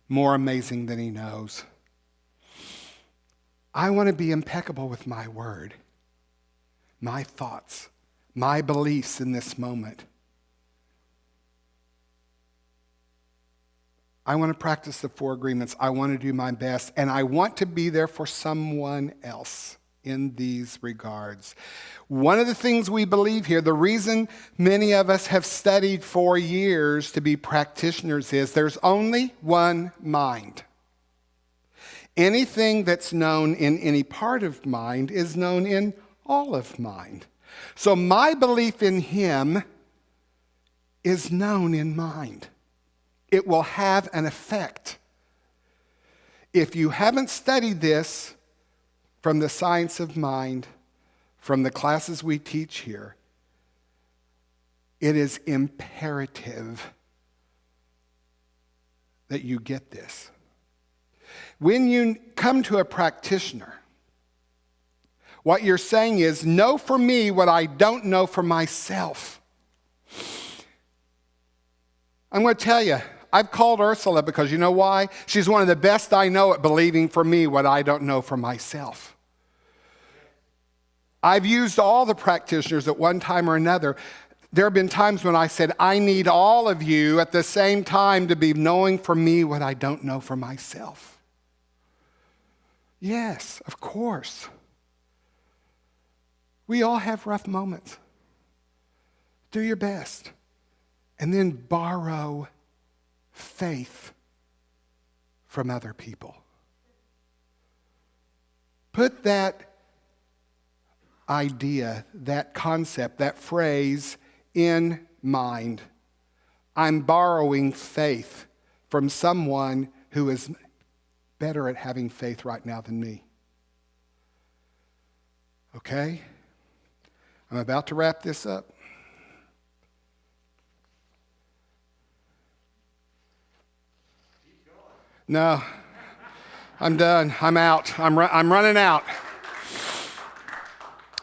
S8: More amazing than he knows. I want to be impeccable with my word, my thoughts, my beliefs in this moment. I want to practice the 4 agreements. I want to do my best, and I want to be there for someone else in these regards. One of the things we believe here, the reason many of us have studied for years to be practitioners is there's only one mind. Anything that's known in any part of mind is known in all of mind. So my belief in him is known in mind. It will have an effect. If you haven't studied this from the science of mind from the classes we teach here, it is imperative that you get this. When you come to a practitioner, what you're saying is, know for me what I don't know for myself. I'm going to tell you, I've called Ursula because you know why? She's one of the best I know at believing for me what I don't know for myself. I've used all the practitioners at one time or another. There have been times when I said, I need all of you at the same time to be knowing for me what I don't know for myself. Yes, of course. We all have rough moments. Do your best. And then borrow faith from other people. Put that idea, that concept, that phrase in mind. I'm borrowing faith from someone who is better at having faith right now than me. Okay? I'm about to wrap this up. No, I'm done. I'm out. I'm running out.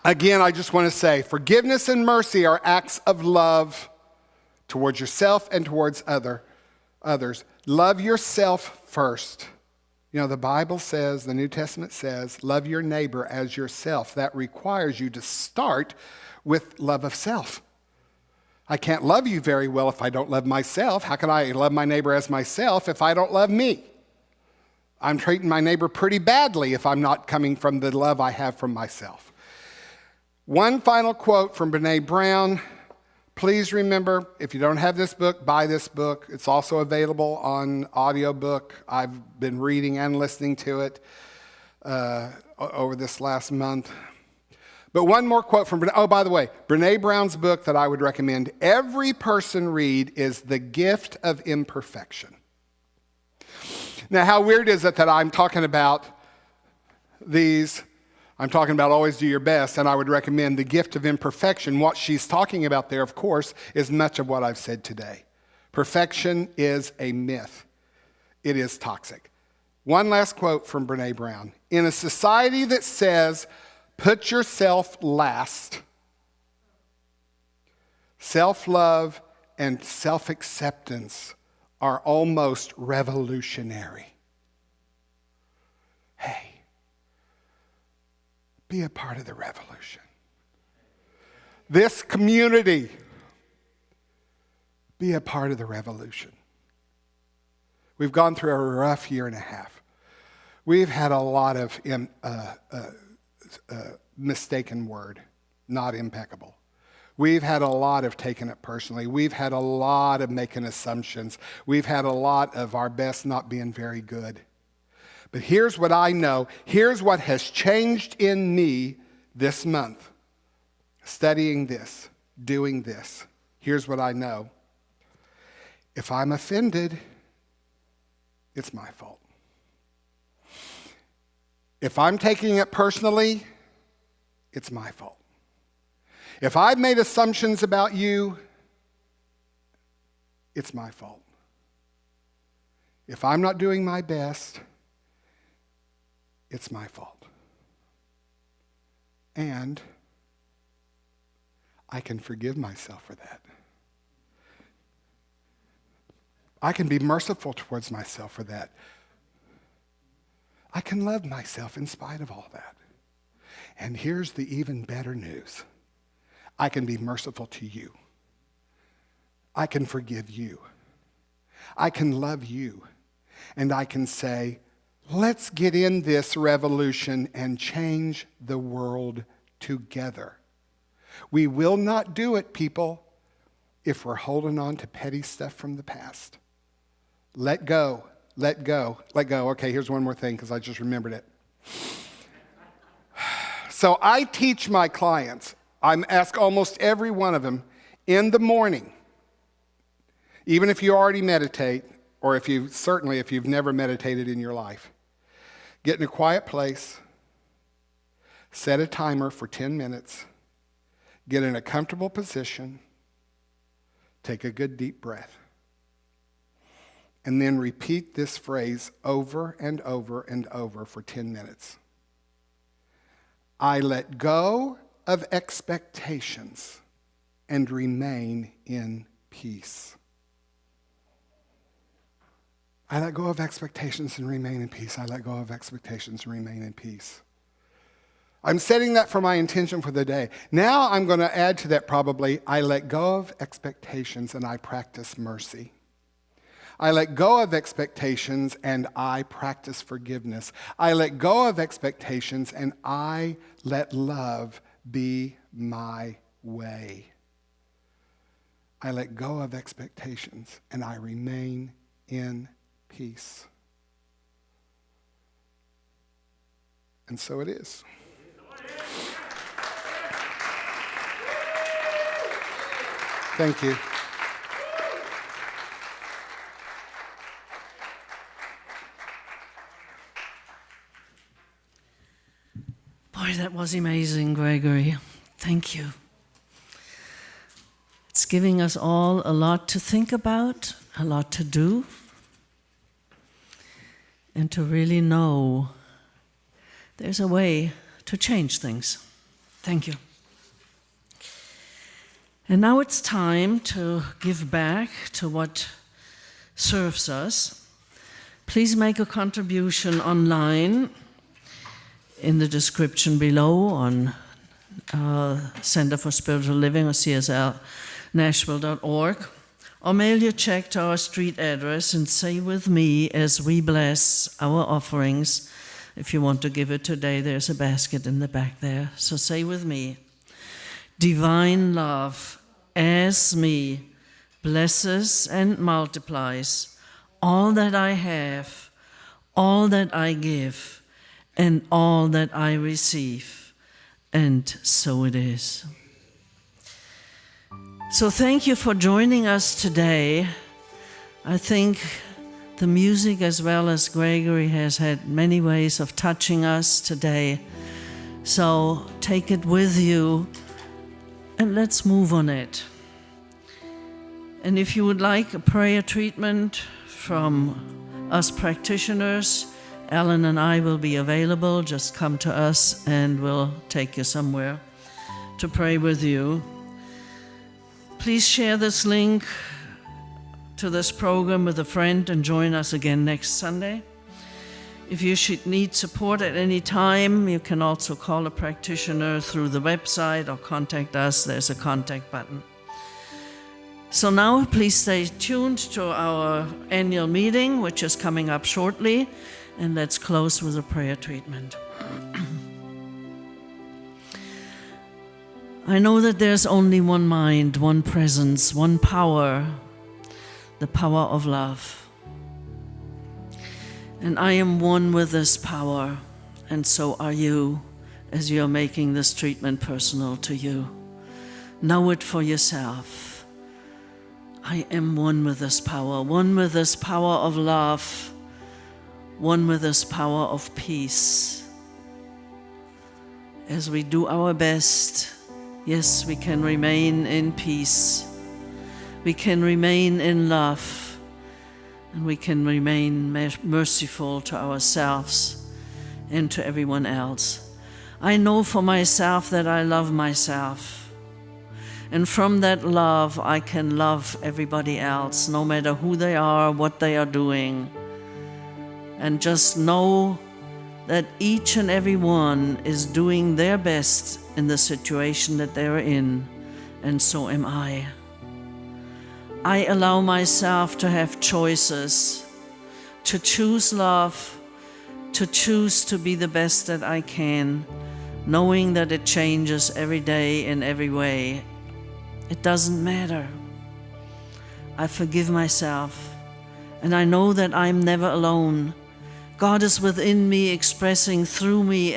S8: Again, I just want to say, forgiveness and mercy are acts of love towards yourself and towards others. Love yourself first. You know, the Bible says, the New Testament says, love your neighbor as yourself. That requires you to start with love of self. I can't love you very well if I don't love myself. How can I love my neighbor as myself if I don't love me? I'm treating my neighbor pretty badly if I'm not coming from the love I have from myself. One final quote from Brene Brown. Please remember, if you don't have this book, buy this book. It's also available on audiobook. I've been reading and listening to it over this last month. But one more quote from Brene. Oh, by the way, Brene Brown's book that I would recommend every person read is The Gift of Imperfection. Now, how weird is it that I'm talking about always do your best, and I would recommend The Gift of Imperfection. What she's talking about there, of course, is much of what I've said today. Perfection is a myth. It is toxic. One last quote from Brene Brown. In a society that says, put yourself last, self-love and self-acceptance are almost revolutionary. Hey, be a part of the revolution. This community, be a part of the revolution. We've gone through a rough year and a half. We've had a lot of mistaken word, not impeccable. We've had a lot of taking it personally. We've had a lot of making assumptions. We've had a lot of our best not being very good. But here's what I know. Here's what has changed in me this month. Studying this, doing this. Here's what I know. If I'm offended, it's my fault. If I'm taking it personally, it's my fault. If I've made assumptions about you, it's my fault. If I'm not doing my best, it's my fault. And I can forgive myself for that. I can be merciful towards myself for that. I can love myself in spite of all that. And here's the even better news. I can be merciful to you. I can forgive you. I can love you. And I can say, let's get in this revolution and change the world together. We will not do it, people, if we're holding on to petty stuff from the past. Let go, let go, let go. Okay, here's one more thing because I just remembered it. So I teach my clients, I ask almost every one of them in the morning, even if you already meditate, or if you've never meditated in your life, get in a quiet place, Set a timer for 10 minutes. Get in a comfortable position. Take a good deep breath. And then repeat this phrase over and over and over for 10 minutes. I let go of expectations and remain in peace. I let go of expectations and remain in peace. I let go of expectations and remain in peace. I'm setting that for my intention for the day. Now I'm going to add to that probably, I let go of expectations and I practice mercy. I let go of expectations and I practice forgiveness. I let go of expectations and I let love be my way. I let go of expectations and I remain in peace. And so it is. Thank you.
S6: Boy, that was amazing, Gregory. Thank you. It's giving us all a lot to think about, a lot to do, and to really know there's a way to change things. Thank you. And now it's time to give back to what serves us. Please make a contribution online in the description below on Center for Spiritual Living or CSL Nashville.org, or mail your check to our street address and say with me as we bless our offerings. If you want to give it today, there's a basket in the back there. So say with me, divine love as me blesses and multiplies all that I have, all that I give, and all that I receive. And so it is. So thank you for joining us today. I think the music, as well as Gregory, has had many ways of touching us today. So take it with you and let's move on it. And if you would like a prayer treatment from us practitioners, Alan and I will be available. Just come to us and we'll take you somewhere to pray with you. Please share this link to this program with a friend and join us again next Sunday. If you should need support at any time, you can also call a practitioner through the website or contact us. There's a contact button. So now please stay tuned to our annual meeting, which is coming up shortly, and let's close with a prayer treatment. I know that there's only one mind, one presence, one power, the power of love. And I am one with this power, and so are you, as you're making this treatment personal to you. Know it for yourself. I am one with this power of love, one with this power of peace. As we do our best, yes, we can remain in peace. We can remain in love. And we can remain merciful to ourselves and to everyone else. I know for myself that I love myself. And from that love, I can love everybody else, no matter who they are, what they are doing. And just know that each and every one is doing their best in the situation that they're in, and so am I. I allow myself to have choices, to choose love, to choose to be the best that I can, knowing that it changes every day in every way. It doesn't matter. I forgive myself, and I know that I'm never alone. God is within me, expressing through me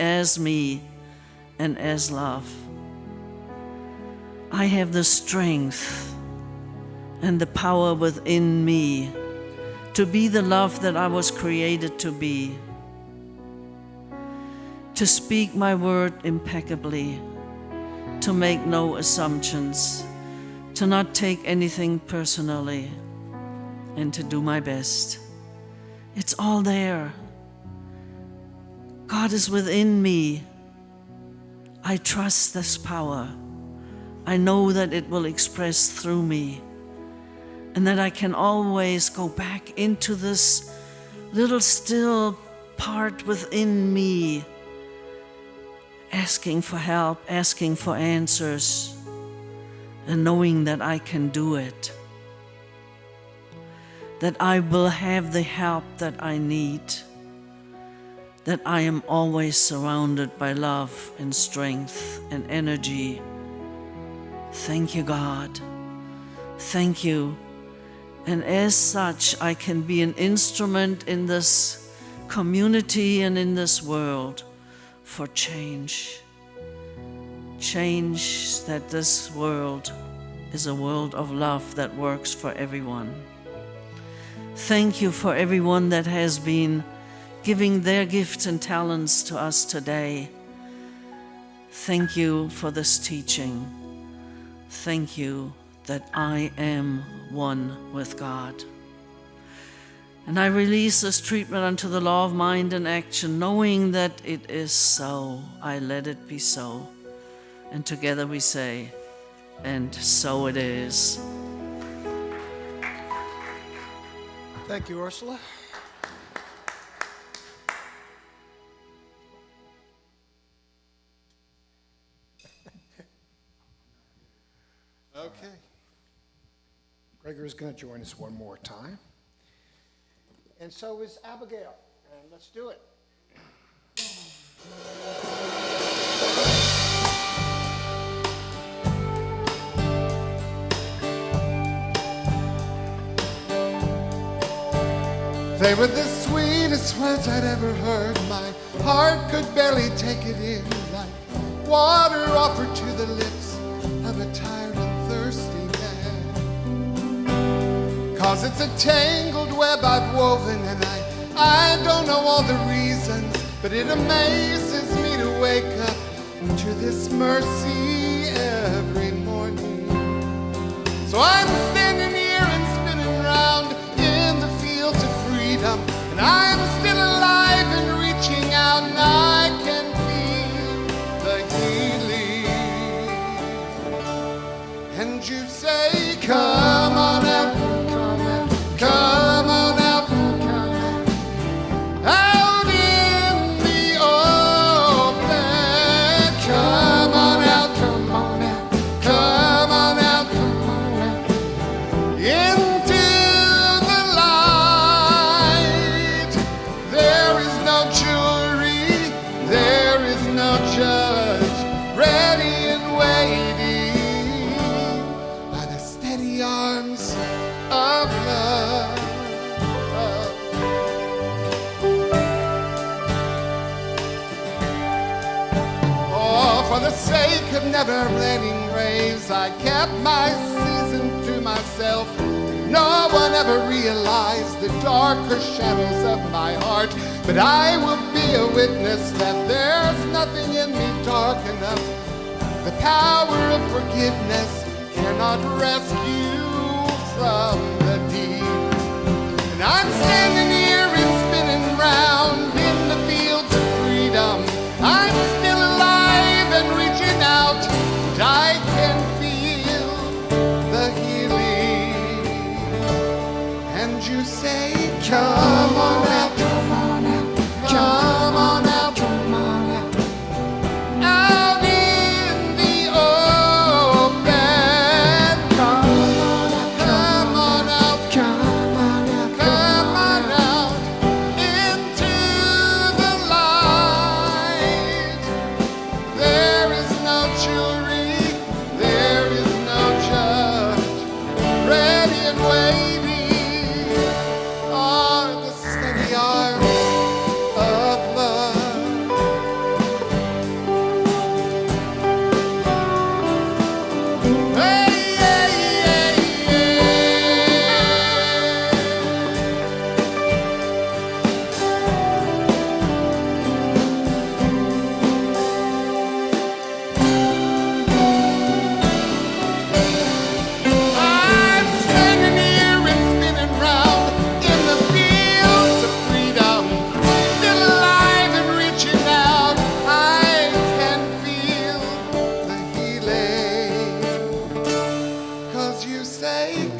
S6: and as love. I have the strength and the power within me to be the love that I was created to be. to speak my word impeccably, to make no assumptions, to not take anything personally, and to do my best. It's all there. God is within me. I trust this power. I know that it will express through me, and that I can always go back into this little still part within me, asking for help, asking for answers, and knowing that I can do it, that I will have the help that I need, that I am always surrounded by love and strength and energy. Thank you, God. Thank you. And as such, I can be an instrument in this community and in this world for change. Change that this world is a world of love that works for everyone. Thank you for everyone that has been giving their gifts and talents to us today. Thank you for this teaching. Thank you that I am one with God. And I release this treatment unto the law of mind and action, knowing that it is so. I let it be so. And together we say, and so it is.
S2: Thank you, Ursula. Okay. Gregory is going to join us one more time. And so is Abigail. And let's do it.
S8: They were the sweetest words I'd ever heard. My heart could barely take it in, like water offered to the lips of a tired and thirsty man. 'Cause it's a tangled web I've woven, and I don't know all the reasons, but it amazes me to wake up to this mercy every morning. So I'm standing here and spinning round in the fields of freedom, and I'm still alive and reaching out, and I can feel the healing. And you say, come on out, come on, come on out, come out, out in the open. Come on out, come on out, come on out, come on out, into the light. There is no jury, there is no judge, ready and waiting by the steady arms of love. Oh, for the sake of never raining graves, I kept my season to myself. No one ever realized the darker shadows of my heart, but I will be a witness that there's nothing in me dark enough. The power of forgiveness cannot rescue from the deep. And I'm standing here and spinning round in the fields of freedom. I'm still alive and reaching out, and I can feel the healing. And you say, come on out, come on out, come on out, come on out, out in the open. Come on out, come on out, come on out, come on out, into the light. There is no jury, there is no judge, ready and waiting are the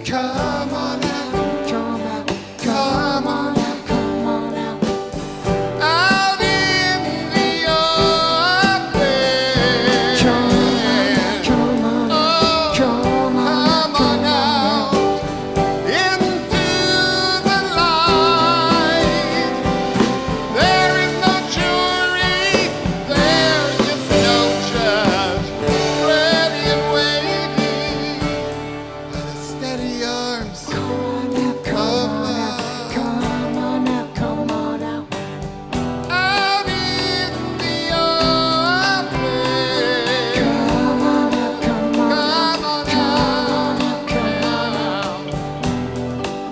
S8: Come on out, come out, come on out, come on out. Out in the open. Come on out, come on out. Into the light. There is no jury, there is no judge. Ready and waiting. By the steady arms. Come on out, come on out, come on out, come on out. Out in the open. Come on out, come on out, come on out, come on out.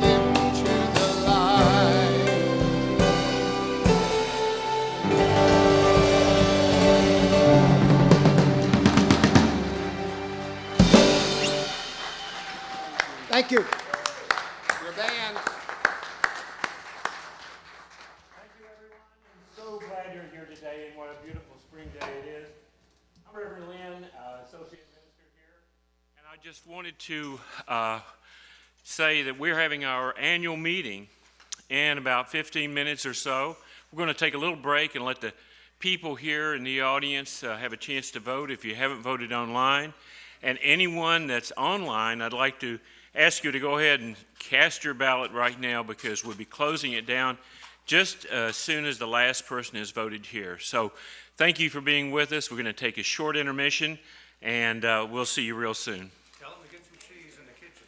S8: Into the light. Thank you. Your band.
S9: So glad you're here today, and what a beautiful spring day it is. I'm Reverend Lynn, Associate Minister here, and I just wanted to say that we're having our annual meeting in about 15 minutes or so. We're going to take a little break and let the people here in the audience have a chance to vote if you haven't voted online. And anyone that's online, I'd like to ask you to go ahead and cast your ballot right now, because we'll be closing it down just as soon as the last person has voted here. So thank you for being with us. We're going to take a short intermission, and we'll see you real soon.
S10: Tell them to get some cheese in the kitchen.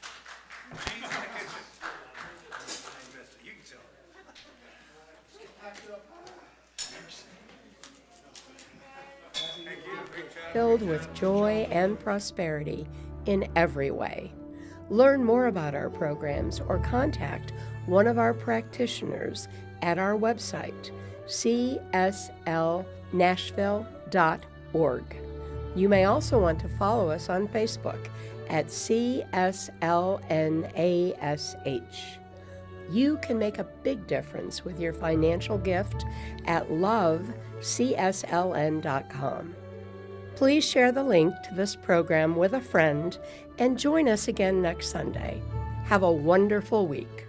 S10: Cheese in the kitchen. You can tell them.
S1: Filled with joy and prosperity in every way. Learn more about our programs or contact one of our practitioners at our website, cslnashville.org. You may also want to follow us on Facebook at CSLNASH. You can make a big difference with your financial gift at lovecsln.com. Please share the link to this program with a friend and join us again next Sunday. Have a wonderful week.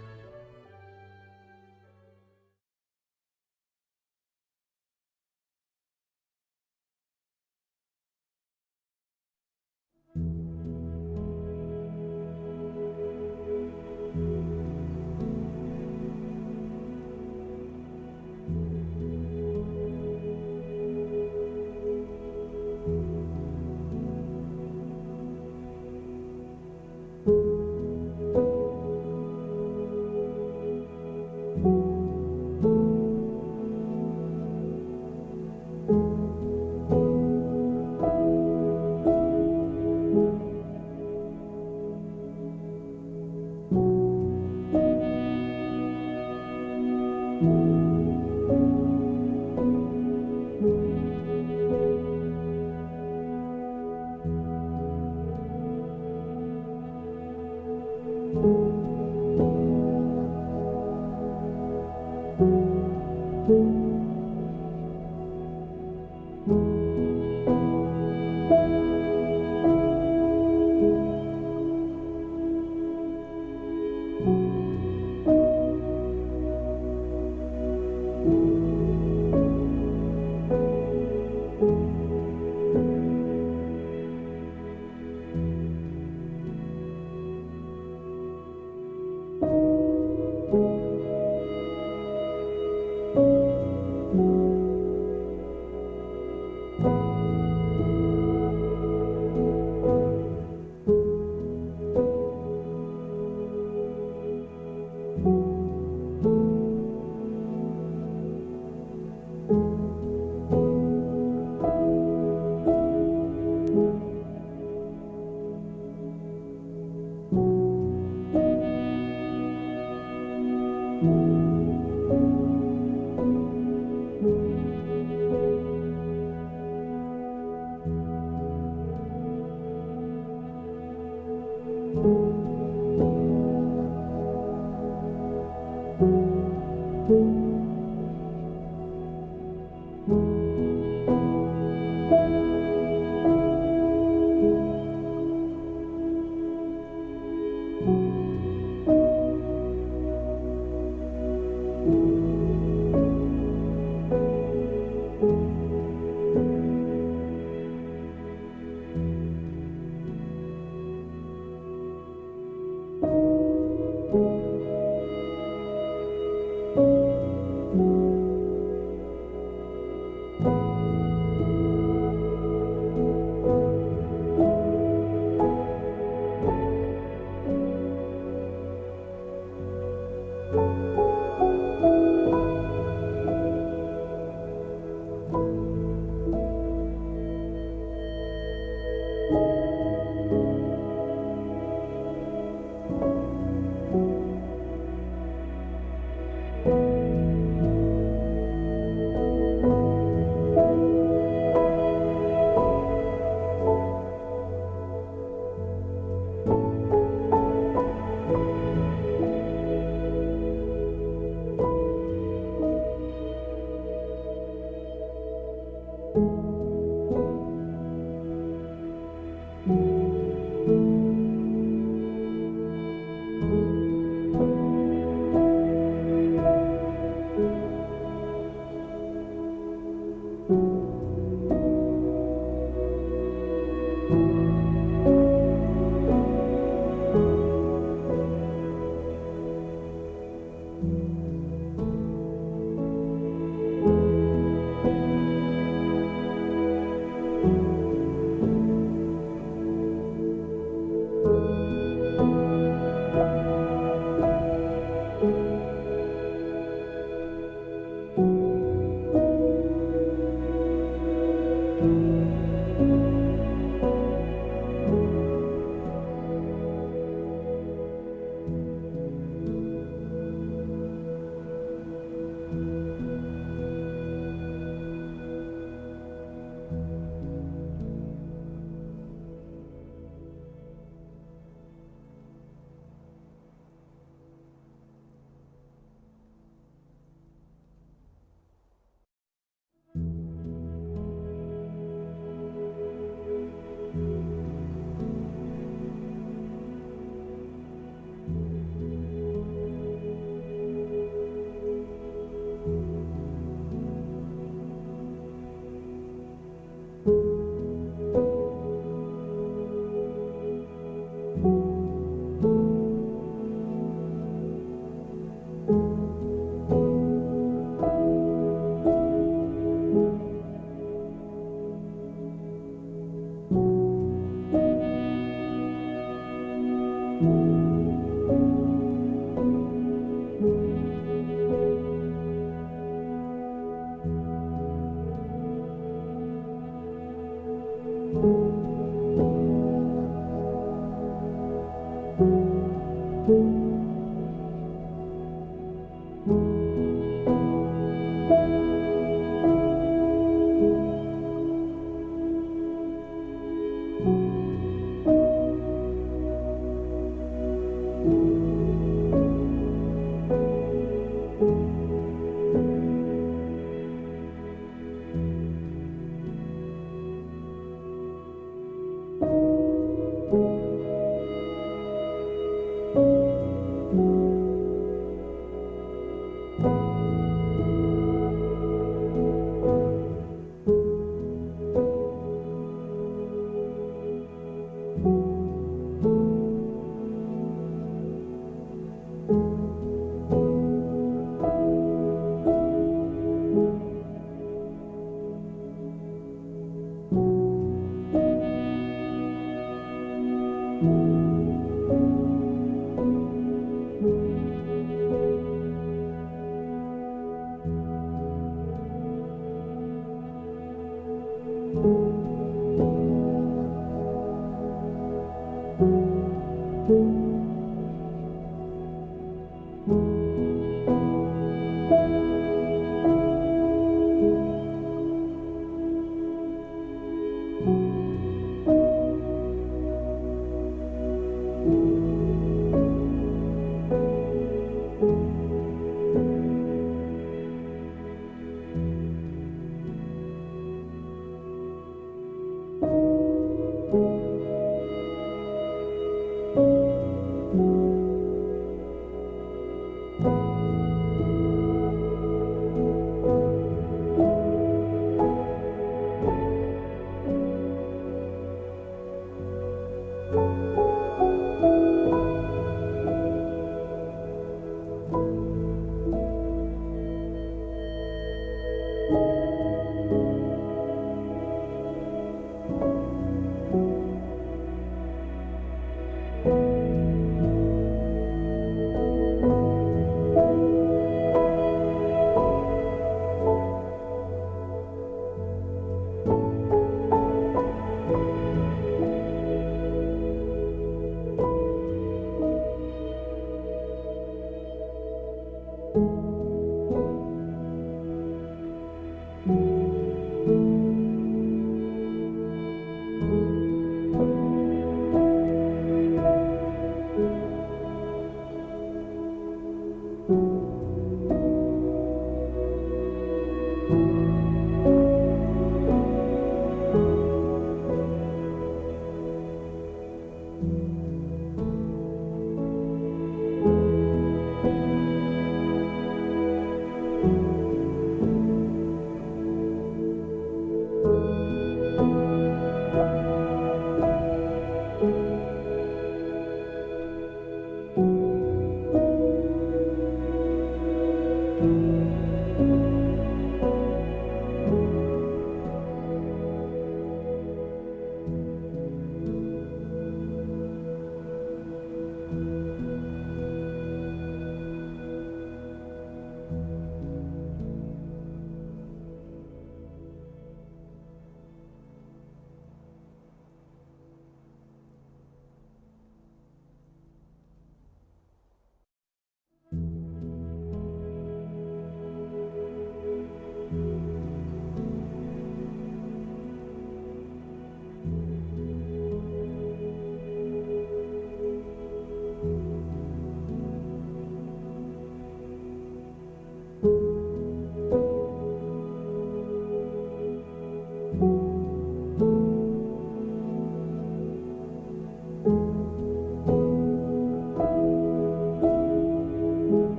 S11: you.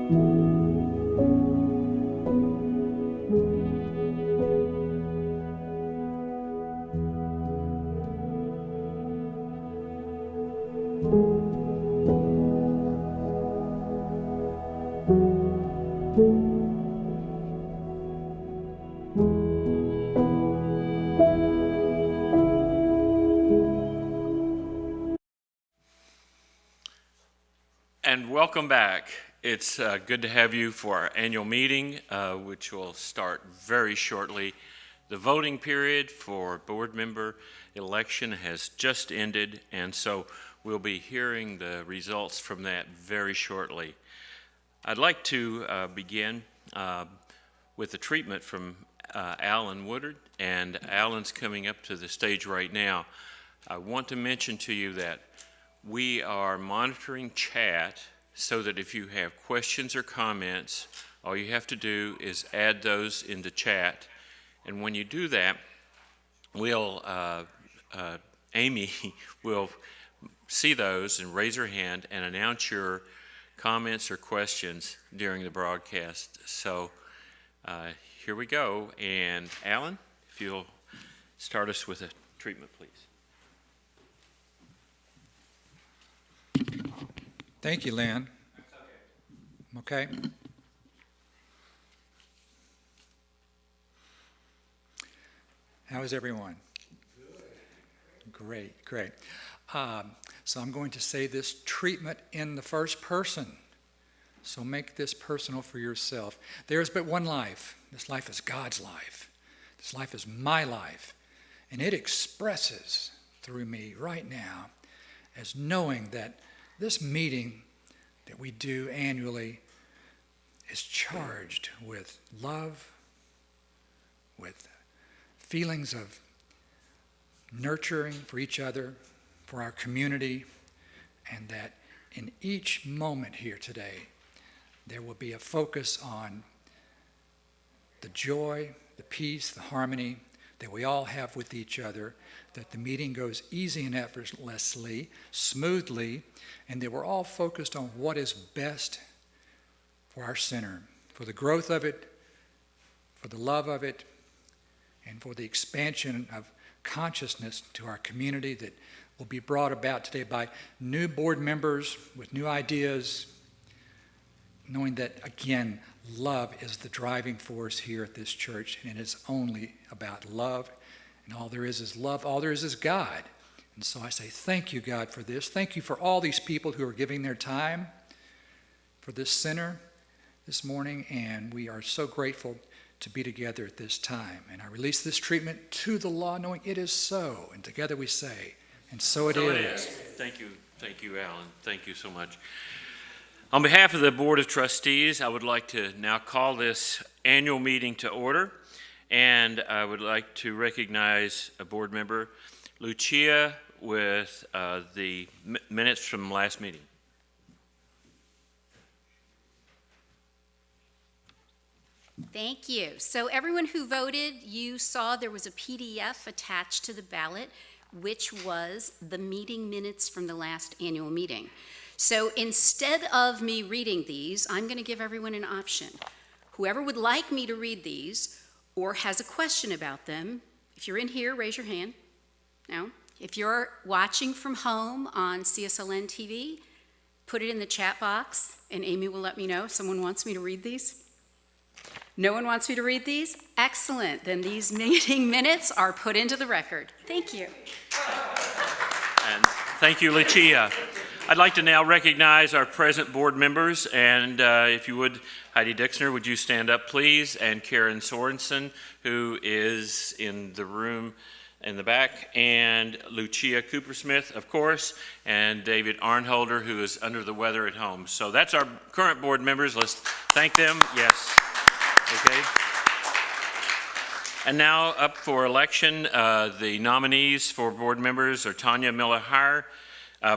S9: And welcome back. It's good to have you for our annual meeting, which will start very shortly. The voting period for board member election has just ended, and so we'll be hearing the results from that very shortly. I'd like to begin with the treatment from Alan Woodard, and Alan's coming up to the stage right now. I want to mention to you that we are monitoring chat so that if you have questions or comments, all you have to do is add those in the chat. And when you do that, Amy will see those and raise her hand and announce your comments or questions during the broadcast. So here we go. And Alan, if you'll start us with a treatment, please.
S5: Thank you, Lynn. Okay. How is everyone? Good. Great. So I'm going to say this treatment in the first person. So make this personal for yourself. There is but one life. This life is God's life. This life is my life. And it expresses through me right now as knowing that this meeting that we do annually is charged with love, with feelings of nurturing for each other, for our community, and that in each moment here today, there will be a focus on the joy, the peace, the harmony that we all have with each other, that the meeting goes easy and effortlessly, smoothly, and that we're all focused on what is best for our center, for the growth of it, for the love of it, and for the expansion of consciousness to our community that will be brought about today by new board members with new ideas, knowing that, again, love is the driving force here at this church, and it's only about love, and all there is love, all there is God. And so I say thank you, God, for this. Thank you for all these people who are giving their time for this center this morning, and we are so grateful to be together at this time. And I release this treatment to the law, knowing it is so, and together we say, and so it is.
S9: Thank you, Alan. Thank you so much. On behalf of the Board of Trustees, I would like to now call this annual meeting to order, and I would like to recognize a board member, Lucia, with the minutes from last meeting.
S11: Thank you. So everyone who voted, you saw there was a PDF attached to the ballot, which was the meeting minutes from the last annual meeting. So instead of me reading these, I'm going to give everyone an option. Whoever would like me to read these or has a question about them, if you're in here, raise your hand. No? If you're watching from home on CSLN TV, put it in the chat box, and Amy will let me know if someone wants me to read these. No one wants me to read these? Excellent. Then these meeting minutes are put into the record. Thank you.
S9: And thank you, Lucia. I'd like to now recognize our present board members, and if you would, Heidi Dixner, would you stand up, please, and Karen Sorensen, who is in the room in the back, and Lucia Coopersmith, of course, and David Arnholder, who is under the weather at home. So that's our current board members. Let's thank them. Yes. Okay. And now up for election, the nominees for board members are Tanya Miller-Hire,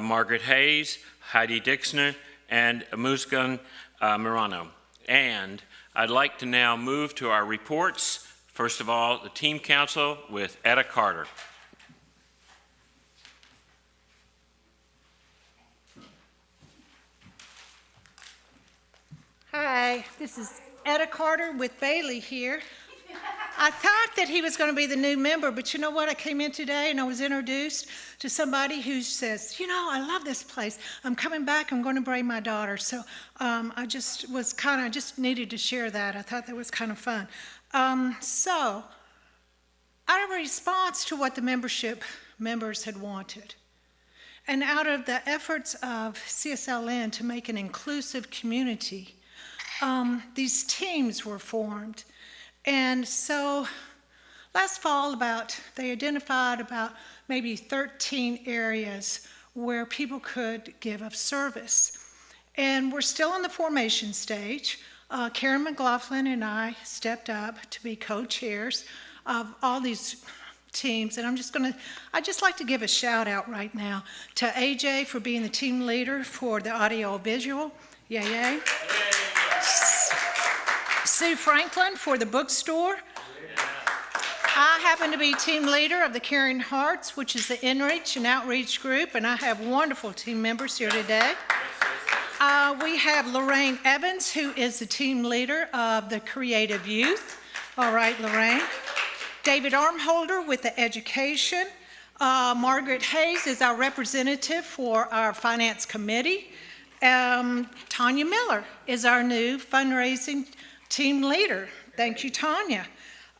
S9: Margaret Hayes, Heidi Dixner, and Muskan Mirano. And I'd like to now move to our reports. First of all, the team council with Etta Carter.
S3: Hi, this is Etta Carter with Bailey here. I thought that he was going to be the new member, but you know what? I came in today and I was introduced to somebody who says, I love this place. I'm coming back. I'm going to bring my daughter. So I just needed to share that. I thought that was kind of fun. So out of response to what the members had wanted, and out of the efforts of CSLN to make an inclusive community, these teams were formed. And so last fall, they identified about maybe 13 areas where people could give of service. And we're still in the formation stage. Karen McLaughlin and I stepped up to be co-chairs of all these teams. And I'd just like to give a shout out right now to AJ for being the team leader for the audio visual. Yay. Sue Franklin for the bookstore. I happen to be team leader of the Caring Hearts, which is the inreach and outreach group, and I have wonderful team members here today. We have Lorraine Evans, who is the team leader of the Creative Youth. All right, Lorraine. David Armholder with the education. Margaret Hayes is our representative for our finance committee. Tanya Miller is our new fundraising team leader. Thank you, Tanya.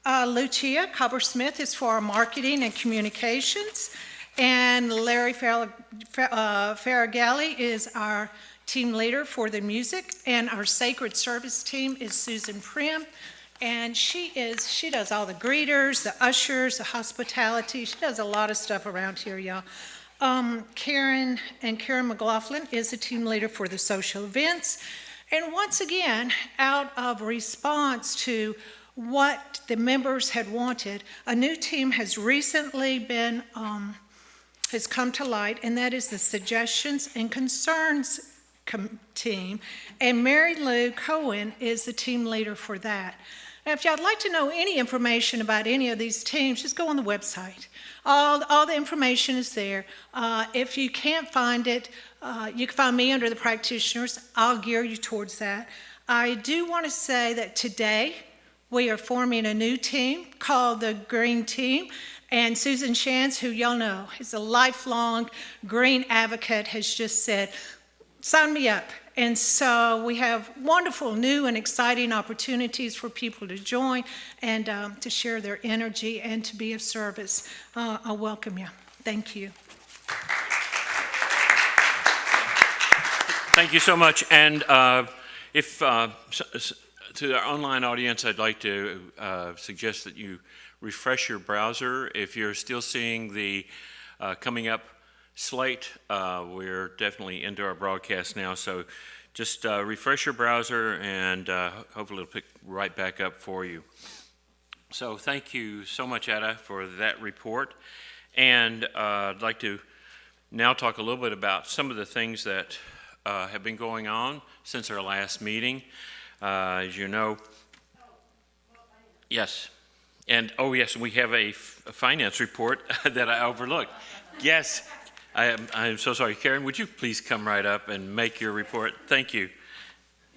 S3: Lucia Cover-Smith is for our marketing and communications. And Larry Farragalli is our team leader for the music. And our sacred service team is Susan Prim. And she does all the greeters, the ushers, the hospitality. She does a lot of stuff around here, y'all. Karen McLaughlin is the team leader for the social events. And once again, out of response to what the members had wanted, a new team has recently has come to light, and that is the Suggestions and Concerns team. And Mary Lou Cohen is the team leader for that. Now, if y'all would like to know any information about any of these teams, just go on the website. All the information is there. If you can't find it, you can find me under the practitioners. I'll gear you towards that. I do want to say that today we are forming a new team called the Green Team. And Susan Shantz, who y'all know is a lifelong green advocate, has just said, sign me up. And so we have wonderful new and exciting opportunities for people to join and to share their energy and to be of service. I welcome you. Thank you.
S9: Thank you so much. And if to our online audience, I'd like to suggest that you refresh your browser. If you're still seeing the coming up slate, we're definitely into our broadcast now, so just refresh your browser and hopefully it'll pick right back up for you. So thank you so much, Etta, for that report. And I'd like to now talk a little bit about some of the things that have been going on since our last meeting. As you know, yes. And, oh yes, we have a finance report that I overlooked. Yes. I'm so sorry. Karen, would you please come right up and make your report? Thank you. Can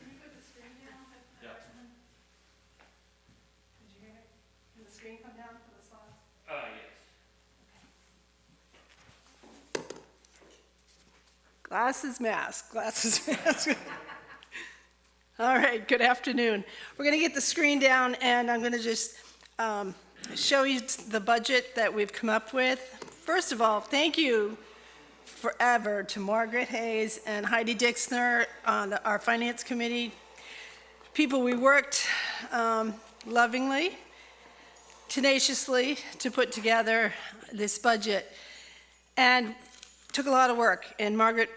S9: you put the screen down? Yeah. Did you hear it? Can the screen come down for the slides?
S3: Yes. Glasses, mask. All right, good afternoon. We're going to get the screen down, and I'm going to just show you the budget that we've come up with. First of all, thank you forever to Margaret Hayes and Heidi Dixner on our finance committee. People, we worked lovingly, tenaciously to put together this budget, and took a lot of work, and Margaret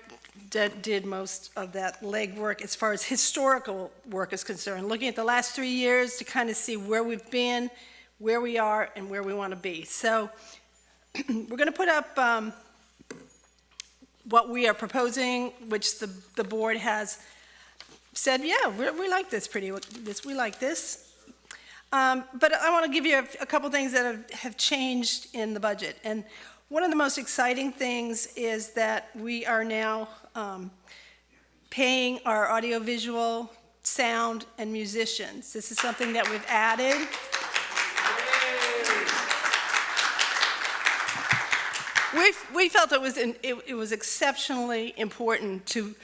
S3: did most of that legwork as far as historical work is concerned, looking at the last 3 years to kind of see where we've been, where we are, and where we want to be. So we're going to put up what we are proposing, which the board has said, yeah, we like this we like this. But I want to give you a couple things that have changed in the budget. And one of the most exciting things is that we are now paying our audiovisual sound, and musicians. This is something that we've added. We felt it was exceptionally important to,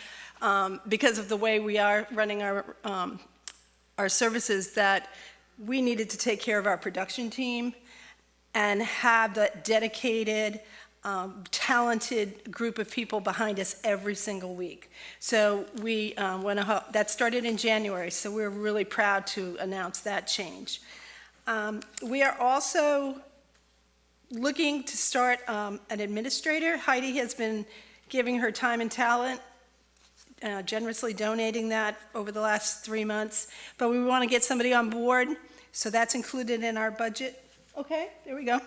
S3: because of the way we are running our services, that we needed to take care of our production team and have that dedicated, talented group of people behind us every single week. So we that started in January, so we're really proud to announce that change. We are also looking to start an administrator. Heidi has been giving her time and talent, generously donating that over the last 3 months, but we want to get somebody on board, so that's included in our budget. Okay, there we go.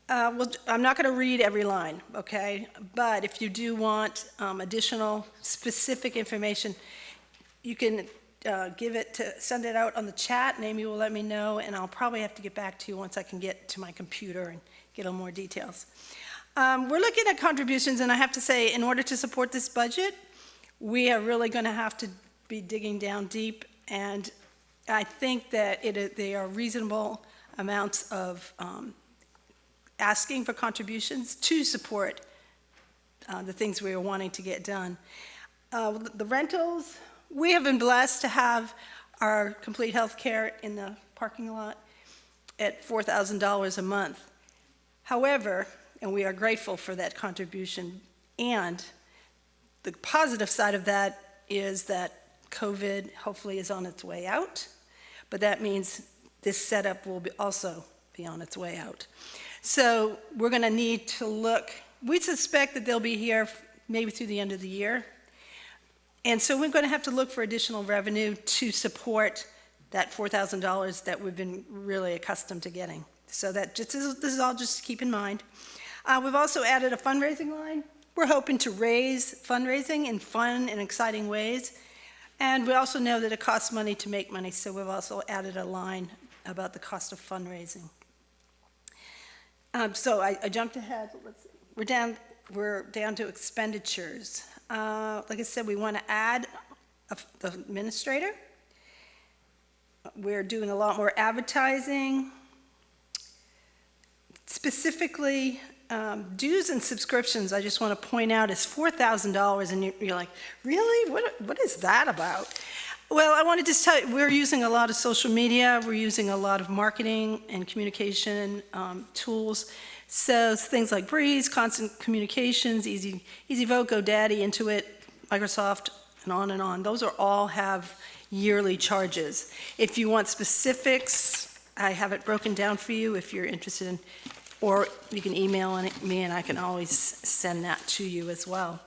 S3: Well, I'm not going to read every line, okay, but if you do want additional specific information, you can send it out on the chat, and Amy will let me know, and I'll probably have to get back to you once I can get to my computer and get a little more details. We're looking at contributions, and I have to say, in order to support this budget, we are really going to have to be digging down deep, and I think that they are reasonable amounts of asking for contributions to support the things we are wanting to get done. The rentals, we have been blessed to have our complete health care in the parking lot at $4,000 a month. However, and we are grateful for that contribution, and the positive side of that is that COVID hopefully is on its way out, but that means this setup will also be on its way out. So we're going to need to look. We suspect that they'll be here maybe through the end of the year. And so we're going to have to look for additional revenue to support that $4,000 that we've been really accustomed to getting. So that this is all just to keep in mind. We've also added a fundraising line. We're hoping to raise fundraising in fun and exciting ways. And we also know that it costs money to make money, so we've also added a line about the cost of fundraising. So I jumped ahead. Let's see. We're down to expenditures. Like I said, we want to add the administrator. We're doing a lot more advertising. Specifically, dues and subscriptions, I just want to point out, is $4,000, and you're like, really? What is that about? Well, I want to just tell you, we're using a lot of social media, we're using a lot of marketing and communication tools. So things like Breeze, Constant Communications, Easy Vote, GoDaddy, Intuit, Microsoft, and on. Those are all have yearly charges. If you want specifics, I have it broken down for you if you're interested in, or you can email me and I can always send that to you as well.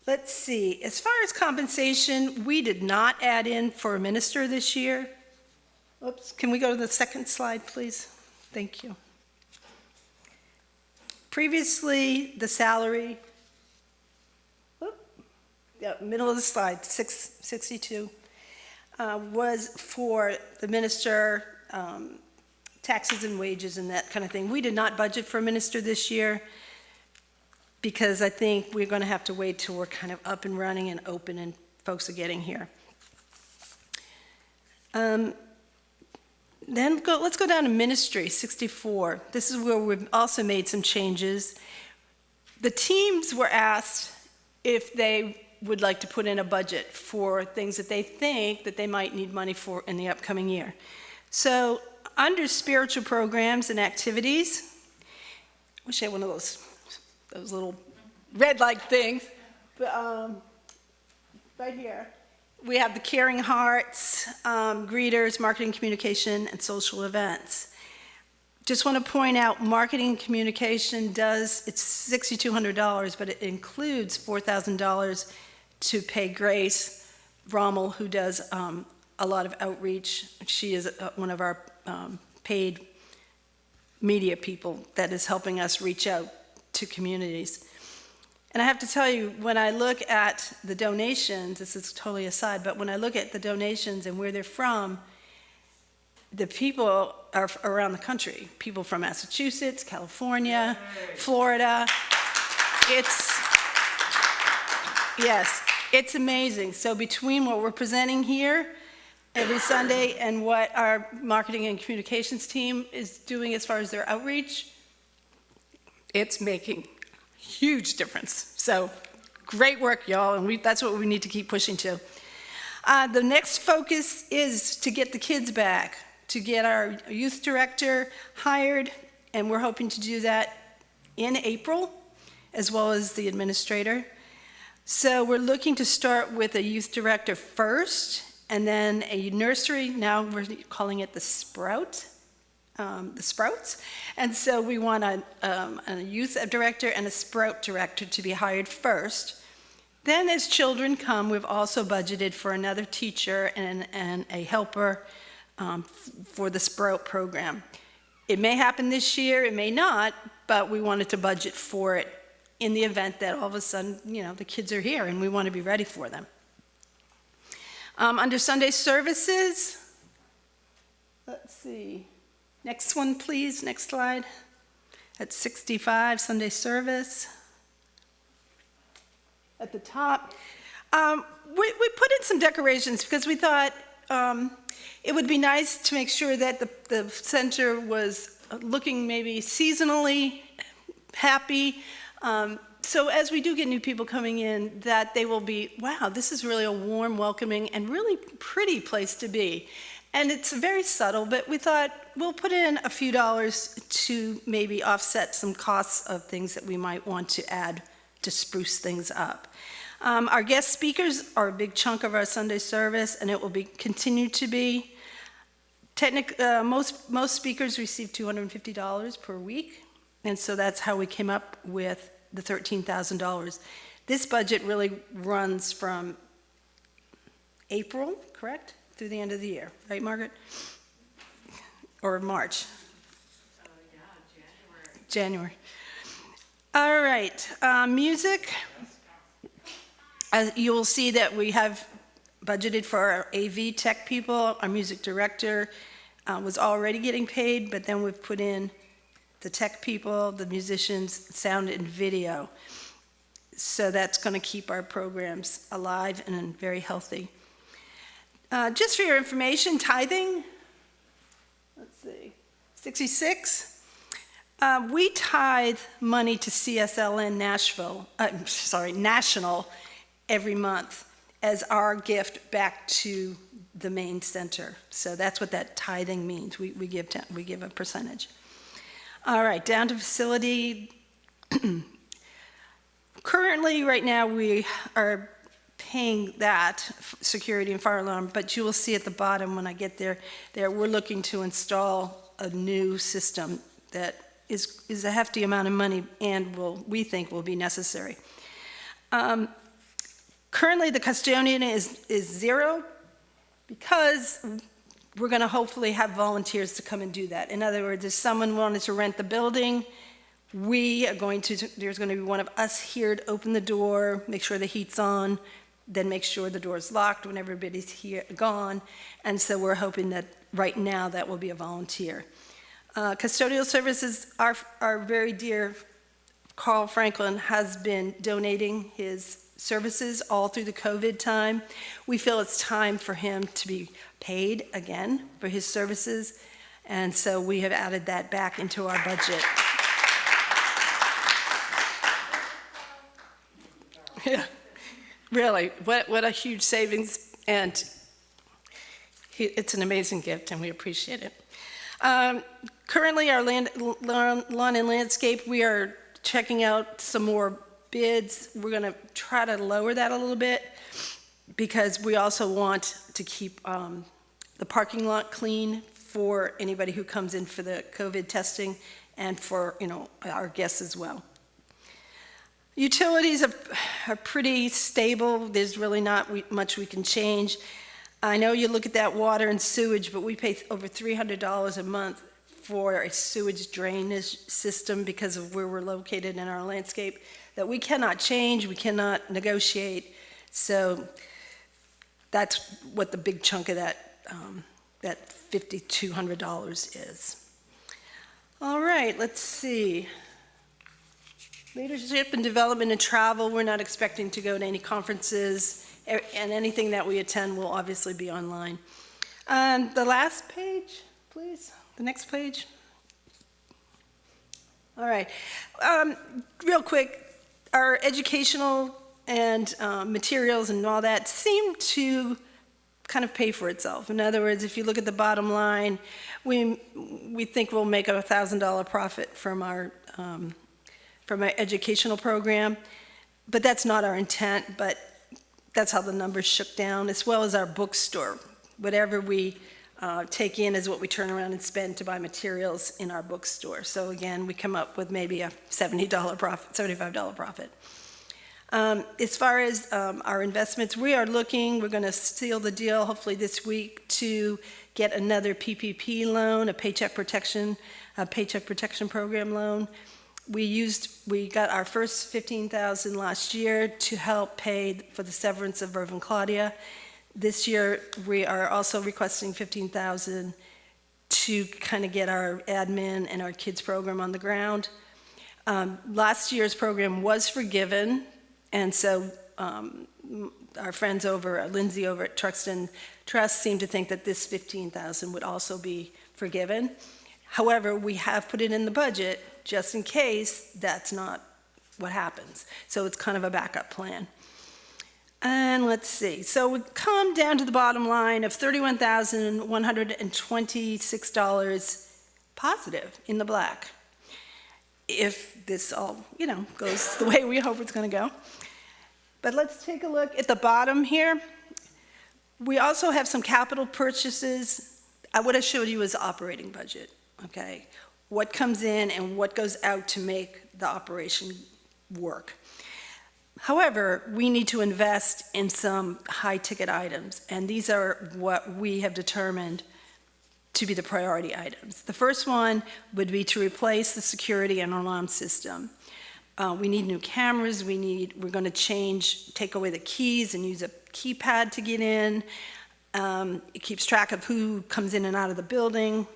S3: Let's see, as far as compensation, we did not add in for a minister this year. Oops, can we go to the second slide, please? Thank you. Previously, the salary, middle of the slide, 662, was for the minister, taxes and wages and that kind of thing. We did not budget for a minister this year because I think we're going to have to wait till we're kind of up and running and open and folks are getting here. Then let's go down to ministry, 64. This is where we've also made some changes. The teams were asked if they would like to put in a budget for things that they think that they might need money for in the upcoming year. So under spiritual programs and activities, I wish I had one of those little red-like things, but right here. We have the Caring Hearts, greeters, marketing, communication, and social events. Just want to point out, marketing and communication it's $6,200, but it includes $4,000 to pay Grace Rommel, who does a lot of outreach. She is one of our paid media people that is helping us reach out to communities. And I have to tell you, when I look at the donations, this is totally aside, but when I look at the donations and where they're from, the people are around the country. People from Massachusetts, California, Florida. Yes, It's amazing. So between what we're presenting here every Sunday and what our marketing and communications team is doing as far as their outreach, it's making huge difference. So great work, y'all, and that's what we need to keep pushing to. The next focus is to get the kids back, to get our youth director hired, and we're hoping to do that in April, as well as the administrator. So we're looking to start with a youth director first, and then a nursery. Now we're calling it the Sprouts. And so we want a youth director and a Sprout director to be hired first. Then as children come, we've also budgeted for another teacher and a helper for the Sprout program. It may happen this year, it may not, but we wanted to budget for it in the event that all of a sudden, the kids are here and we want to be ready for them. Under Sunday services, let's see. Next one, please, next slide. At 65, Sunday service. At the top. We put in some decorations because we thought it would be nice to make sure that the center was looking maybe seasonally happy. So as we do get new people coming in, that they will be, wow, this is really a warm, welcoming, and really pretty place to be. And it's very subtle, but we thought we'll put in a few dollars to maybe offset some costs of things that we might want to add to spruce things up. Our guest speakers are a big chunk of our Sunday service, and it will continue to be. Most speakers receive $250 per week, and so that's how we came up with the $13,000. This budget really runs from April, correct? Through the end of the year, right, Margaret? Or March? January. All right, music. You will see that we have budgeted for our AV tech people. Our music director was already getting paid, but then we've put in the tech people, the musicians, sound and video. So that's going to keep our programs alive and very healthy. Just for your information, tithing, let's see, 66. We tithe money to CSLN National every month as our gift back to the main center. So that's what that tithing means. We give a percentage. All right, down to facility. Currently, right now, we are paying that security and fire alarm, but you will see at the bottom when I get there we're looking to install a new system that is a hefty amount of money and we think will be necessary. Currently, the custodian is zero because we're going to hopefully have volunteers to come and do that. In other words, if someone wanted to rent the building, there's going to be one of us here to open the door, make sure the heat's on, then make sure the door's locked when everybody's gone. And so we're hoping that right now that will be a volunteer. Custodial services, our very dear Carl Franklin has been donating his services all through the COVID time. We feel it's time for him to be paid again for his services, and so we have added that back into our budget. Yeah, really, what a huge savings, and it's an amazing gift, and we appreciate it. Currently, our lawn and landscape, we are checking out some more bids. We're going to try to lower that a little bit because we also want to keep the parking lot clean for anybody who comes in for the COVID testing and for our guests as well. Utilities are pretty stable. There's really not much we can change. I know you look at that water and sewage, but we pay over $300 a month for a sewage drainage system because of where we're located in our landscape that we cannot change, we cannot negotiate. So that's what the big chunk of that $5,200 is. All right, let's see. Leadership and development and travel, we're not expecting to go to any conferences, and anything that we attend will obviously be online. The last page, please, the next page. All right, real quick, our educational and materials and all that seem to kind of pay for itself. In other words, if you look at the bottom line, we think we'll make a $1,000 profit from our educational program, but that's not our intent, but that's how the numbers shook down, as well as our bookstore. Whatever we take in is what we turn around and spend to buy materials in our bookstore. So again, we come up with maybe a $70 profit, $75 profit. As far as our investments, we're going to seal the deal hopefully this week to get another PPP loan, a Paycheck Protection Program loan. We got our first $15,000 last year to help pay for the severance of Irv and Claudia. This year, we are also requesting $15,000 to kind of get our admin and our kids program on the ground. Last year's program was forgiven, and so our friends Lindsay over at Truxton Trust seem to think that this $15,000 would also be forgiven. However, we have put it in the budget just in case that's not what happens. So it's kind of a backup plan. And let's see, so we come down to the bottom line of $31,126 positive in the black. If this all, goes the way we hope it's gonna go. But let's take a look at the bottom here. We also have some capital purchases. What I showed you is the operating budget, okay? What comes in and what goes out to make the operation work. However, we need to invest in some high-ticket items, and these are what we have determined to be the priority items. The first one would be to replace the security and alarm system. We need new cameras. We're going to take away the keys and use a keypad to get in. It keeps track of who comes in and out of the building,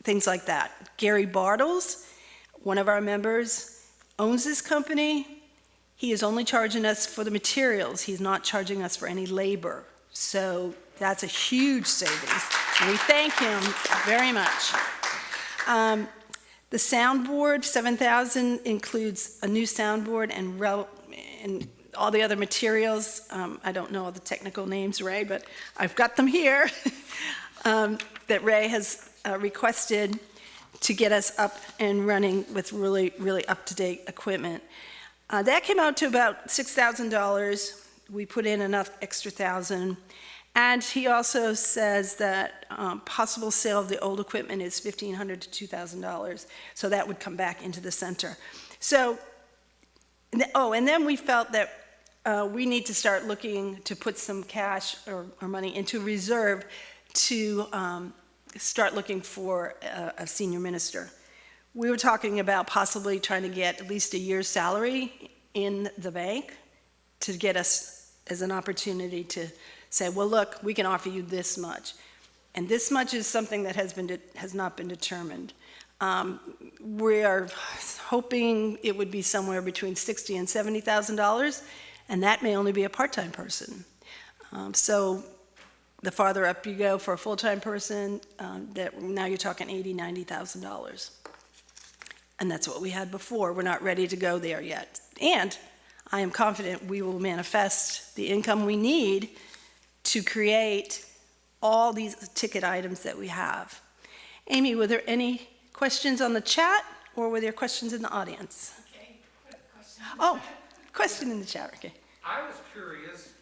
S3: things like that. Gary Bartles, one of our members, owns this company. He is only charging us for the materials. He's not charging us for any labor. So that's a huge savings. And we thank him very much. The soundboard, $7,000, includes a new soundboard and all the other materials. I don't know all the technical names, Ray, but I've got them here that Ray has requested to get us up and running with really, really up-to-date equipment. That came out to about $6,000. We put in enough extra $1,000. And he also says that possible sale of the old equipment is $1,500 to $2,000. So that would come back into the center. So, and then we felt that we need to start looking to put some cash or money into reserve to start looking for a senior minister. We were talking about possibly trying to get at least a year's salary in the bank to get us as an opportunity to say, well, look, we can offer you this much. And this much is something that has not been determined. We are hoping it would be somewhere between $60,000 and $70,000, and that may only be a part-time person. So the farther up you go for a full-time person, now you're talking $80,000, $90,000. And that's what we had before. We're not ready to go there yet. And I am confident we will manifest the income we need to create all these ticket items that we have. Amy, were there any questions on the chat, or were there questions in the audience?
S10: Okay, quick question.
S3: Oh, question in the chat, okay.
S10: I was curious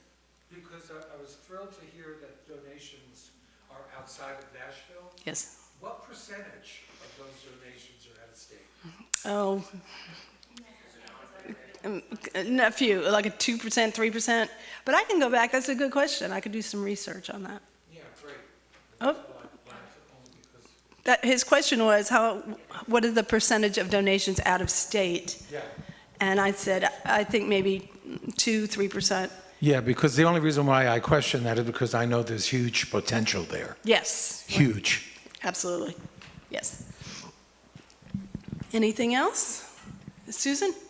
S10: because I was thrilled to hear that donations are outside of Nashville.
S3: Yes.
S10: What percentage of those donations are out of state?
S3: Oh, a few, like a 2%, 3%. But I can go back. That's a good question. I could do some research on that.
S10: Yeah, great.
S3: Oh. His question was, what is the percentage of donations out of state?
S10: Yeah.
S3: And I said, I think maybe 2-3%.
S10: Yeah, because the only reason why I question that is because I know there's huge potential there.
S3: Yes.
S10: Huge.
S3: Absolutely. Yes. Anything else? Susan?
S12: Just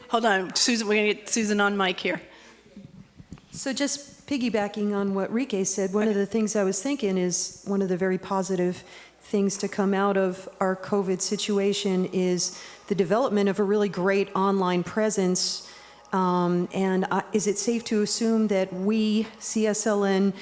S3: Hold on, Susan, we're going to get Susan on mic here.
S12: So just piggybacking on what Rike said, one of the things I was thinking is one of the very positive things to come out of our COVID situation is the development of a really great online presence. Is it safe to assume that we, CSLN,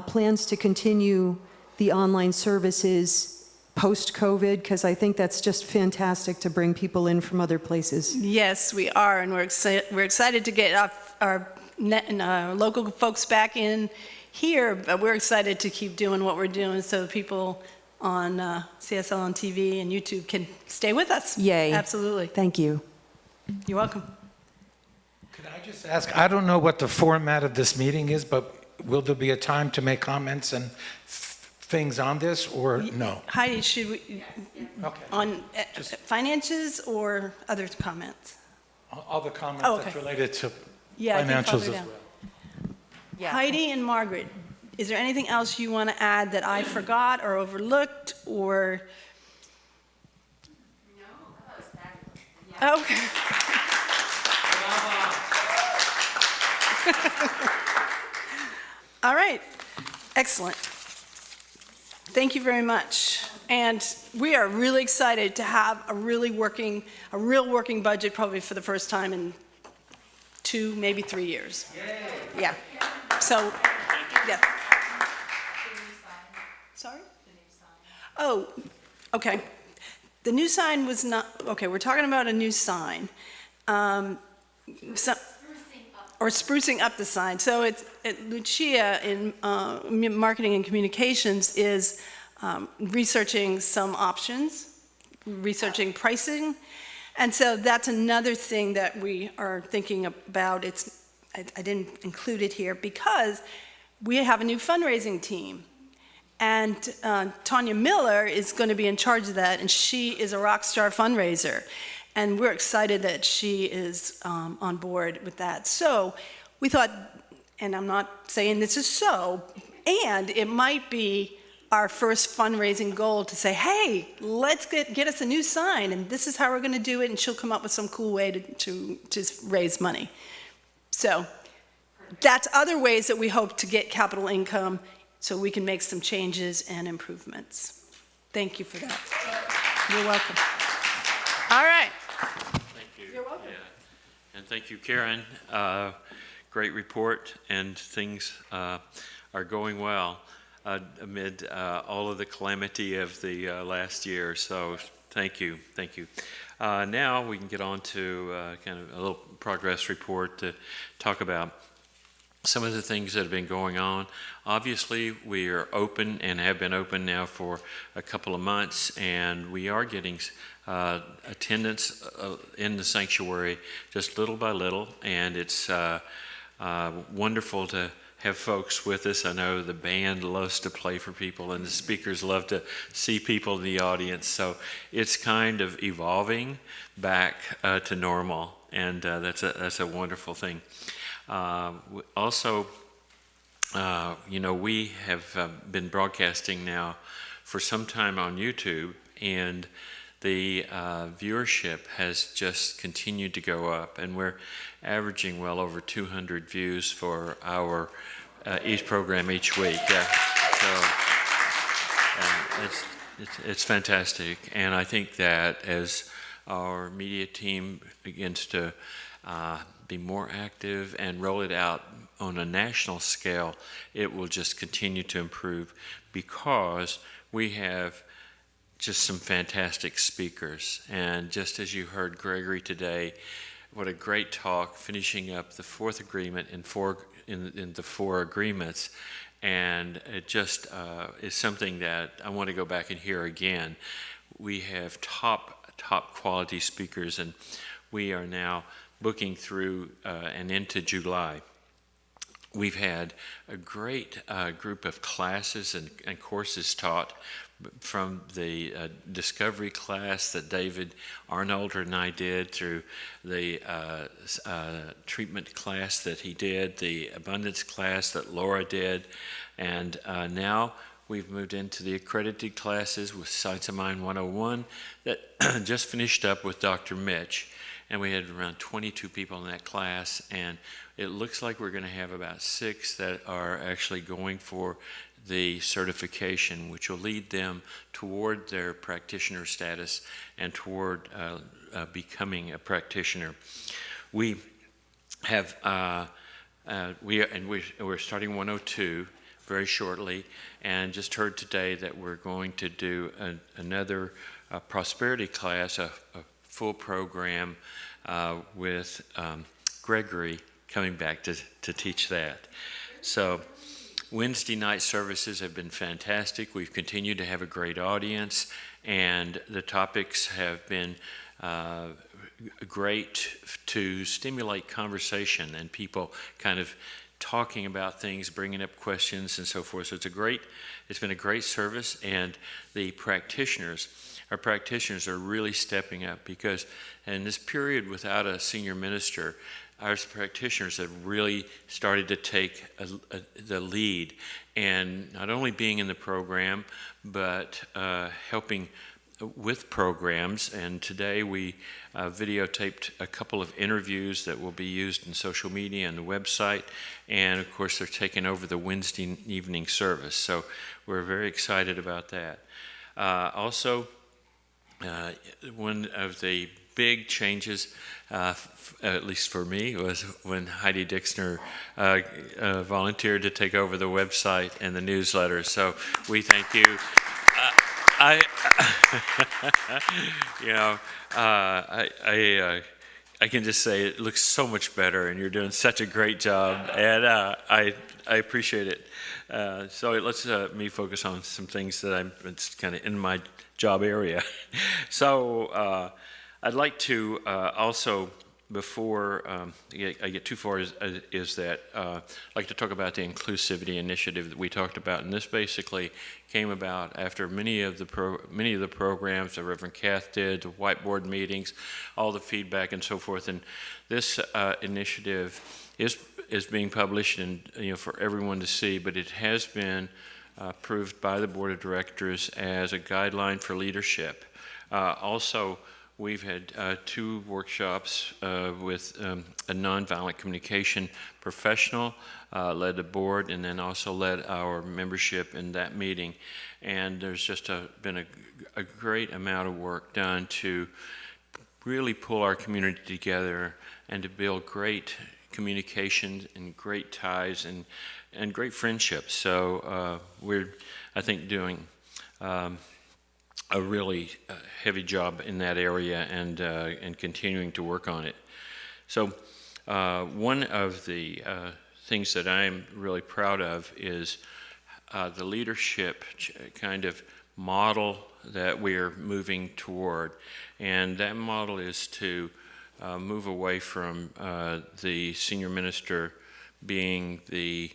S12: plans to continue the online services post-COVID? Because I think that's just fantastic to bring people in from other places.
S3: Yes, we are, and we're excited to get our local folks back in here, but we're excited to keep doing what we're doing so people on CSLN TV and YouTube can stay with us.
S12: Yay.
S3: Absolutely.
S12: Thank you.
S3: You're welcome.
S10: Could I just ask, I don't know what the format of this meeting is, but will there be a time to make comments and things on this, or no?
S3: Heidi, should we,
S10: Okay.
S3: on finances or other comments?
S10: All the comments
S3: Oh, okay.
S10: that's related to
S3: Yeah, I think
S10: financials
S3: farther
S10: as
S3: down.
S10: well.
S3: Heidi and Margaret, is there anything else you want to add that I forgot or overlooked or? No, that was fabulous. Okay. All right, excellent. Thank you very much. And we are really excited to have a real working budget probably for the first time in 2, maybe 3 years. Yay. Yeah. So, yeah. Sorry? Oh, okay. The new sign was not, okay, we're talking about a new sign. Sprucing up the sign. So Lucia in marketing and communications is researching some options, researching pricing. And so that's another thing that we are thinking about. I didn't include it here because we have a new fundraising team. And Tanya Miller is going to be in charge of that, and she is a rock star fundraiser. And we're excited that she is on board with that. So we thought, and I'm not saying this is so, and it might be our first fundraising goal to say, hey, let's get us a new sign, and this is how we're going to do it, and she'll come up with some cool way to raise money. So that's other ways that we hope to get capital income so we can make some changes and improvements. Thank you for that. You're welcome. All right.
S9: Thank you.
S3: You're welcome.
S9: Yeah. And thank you, Karen. Great report, and things are going well amid all of the calamity of the last year. So thank you. Thank you. Now we can get on to kind of a little progress report to talk about some of the things that have been going on. Obviously, we are open and have been open now for a couple of months, and we are getting attendance in the sanctuary just little by little, and it's wonderful to have folks with us. I know the band loves to play for people, and the speakers love to see people in the audience, so it's kind of evolving back to normal, and that's a wonderful thing. Also, we have been broadcasting now for some time on YouTube, and the viewership has just continued to go up, and we're averaging well over 200 views for our each program each week. Yeah. So it's fantastic, and I think that as our media team begins to be more active and roll it out on a national scale, it will just continue to improve because we have just some fantastic speakers. And just as you heard Gregory today, what a great talk, finishing up the fourth agreement in the four agreements. And it just is something that I want to go back and hear again. We have top quality speakers, and we are now booking through and into July. We've had a great group of classes and courses taught, from the discovery class that David Arnolder and I did, through the treatment class that he did, the abundance class that Laura did, and now We've moved into the accredited classes with Science of Mind 101 that just finished up with Dr. Mitch. And we had around 22 people in that class, and it looks like we're going to have about 6 that are actually going for the certification, which will lead them toward their practitioner status and toward becoming a practitioner. We have we're starting 102 very shortly, and just heard today that we're going to do another prosperity class, a full program with Gregory coming back to teach that. So Wednesday night services have been fantastic. We've continued to have a great audience, and the topics have been great to stimulate conversation and people kind of talking about things, bringing up questions and so forth. So it's been a great service, and our practitioners are really stepping up, because in this period without a senior minister, our practitioners have really started to take the lead, and not only being in the program, but helping with programs. And today we videotaped a couple of interviews that will be used in social media and the website, and of course they're taking over the Wednesday evening service, so we're very excited about that. Also, one of the big changes, at least for me, was when Heidi Dixner volunteered to take over the website and the newsletter. So we thank you. I can just say it looks so much better, and you're doing such a great job, and I appreciate it. So let's me focus on some things that it's kind of in my job area. So I'd like to also, before I get too far, is that I'd like to talk about the inclusivity initiative that we talked about, and this basically came about after many of the programs that Reverend Kath did, the whiteboard meetings, all the feedback and so forth. And this initiative is being published and for everyone to see, but it has been approved by the board of directors as a guideline for leadership. Also, we've had 2 workshops with a nonviolent communication professional, led the board, and then also led our membership in that meeting. And there's just been a great amount of work done to really pull our community together and to build great communications and great ties and great friendships. So we're, I think, doing a really heavy job in that area, and continuing to work on it. So one of the things that I'm really proud of is the leadership kind of model that we're moving toward, and that model is to move away from the senior minister being the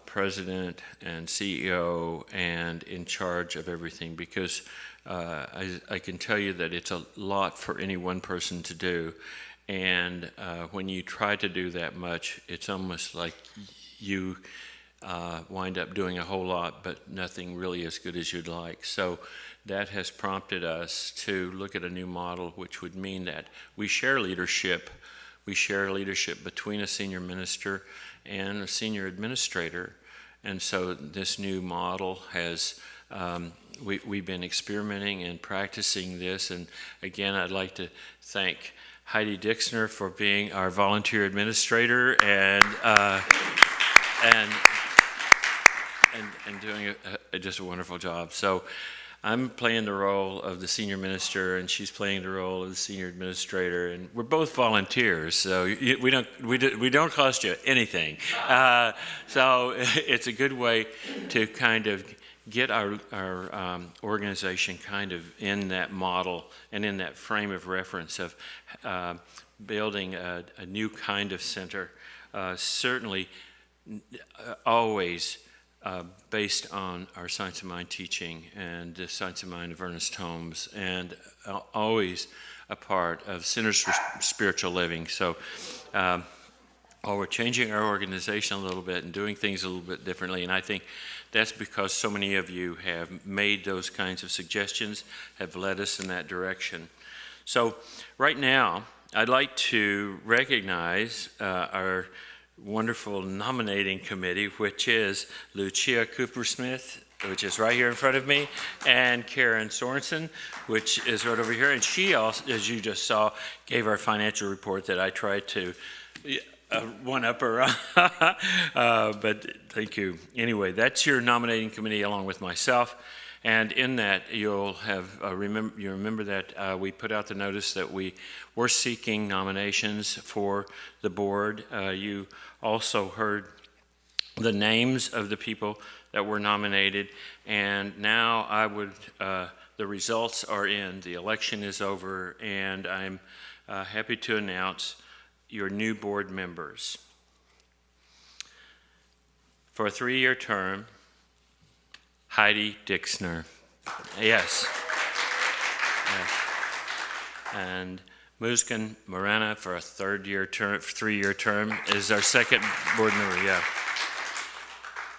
S9: president and CEO and in charge of everything, because I can tell you that it's a lot for any one person to do, and when you try to do that much, it's almost like you wind up doing a whole lot, but nothing really as good as you'd like. So that has prompted us to look at a new model, which would mean that we share leadership. We share leadership between a senior minister and a senior administrator. And so this new model has, we've been experimenting and practicing this. And again, I'd like to thank Heidi Dixner for being our volunteer administrator and doing just a wonderful job. So I'm playing the role of the senior minister, and she's playing the role of the senior administrator, and we're both volunteers, so we don't cost you anything. So it's a good way to kind of get our organization kind of in that model and in that frame of reference of building a new kind of center, certainly always based on our Science of Mind teaching and the Science of Mind of Ernest Holmes, and always a part of Centers for Spiritual Living. So Well, we're changing our organization a little bit and doing things a little bit differently, and I think that's because so many of you have made those kinds of suggestions, have led us in that direction. So right now, I'd like to recognize our wonderful nominating committee, which is Lucia Cooper-Smith, which is right here in front of me, and Karen Sorensen, which is right over here. And she also, as you just saw, gave our financial report that I tried to one-upper on. But thank you. Anyway, that's your nominating committee along with myself. And in that, you'll have, you remember that we put out the notice that we were seeking nominations for the board. You also heard the names of the people that were nominated. And now I would, the results are in, the election is over, and I'm happy to announce your new board members. For a 3-year term, Heidi Dixner. Yes. And Muskan Morana for a 3-year term is our second board member, yeah.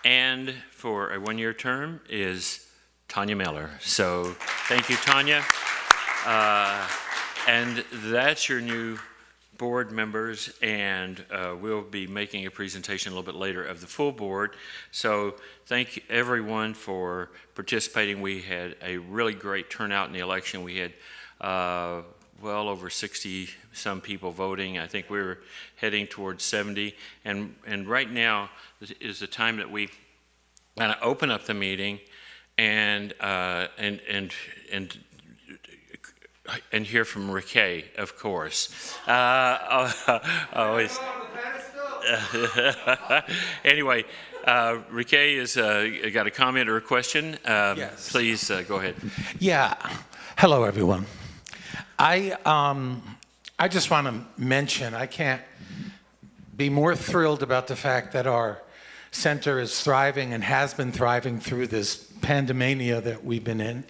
S9: And for a 1-year term is Tanya Miller. So thank you, Tanya. And that's your new board members, and we'll be making a presentation a little bit later of the full board. So thank everyone for participating. We had a really great turnout in the election. We had well over 60 some people voting. I think we were heading towards 70, and right now is the time that we kind of open up the meeting and hear from Riquet, of course. Always. Anyway, Riquet has got a comment or a question.
S10: Yes.
S9: Please go ahead.
S10: Yeah. Hello, everyone. I just want to mention, I can't be more thrilled about the fact that our center is thriving and has been thriving through this pandemania that we've been in,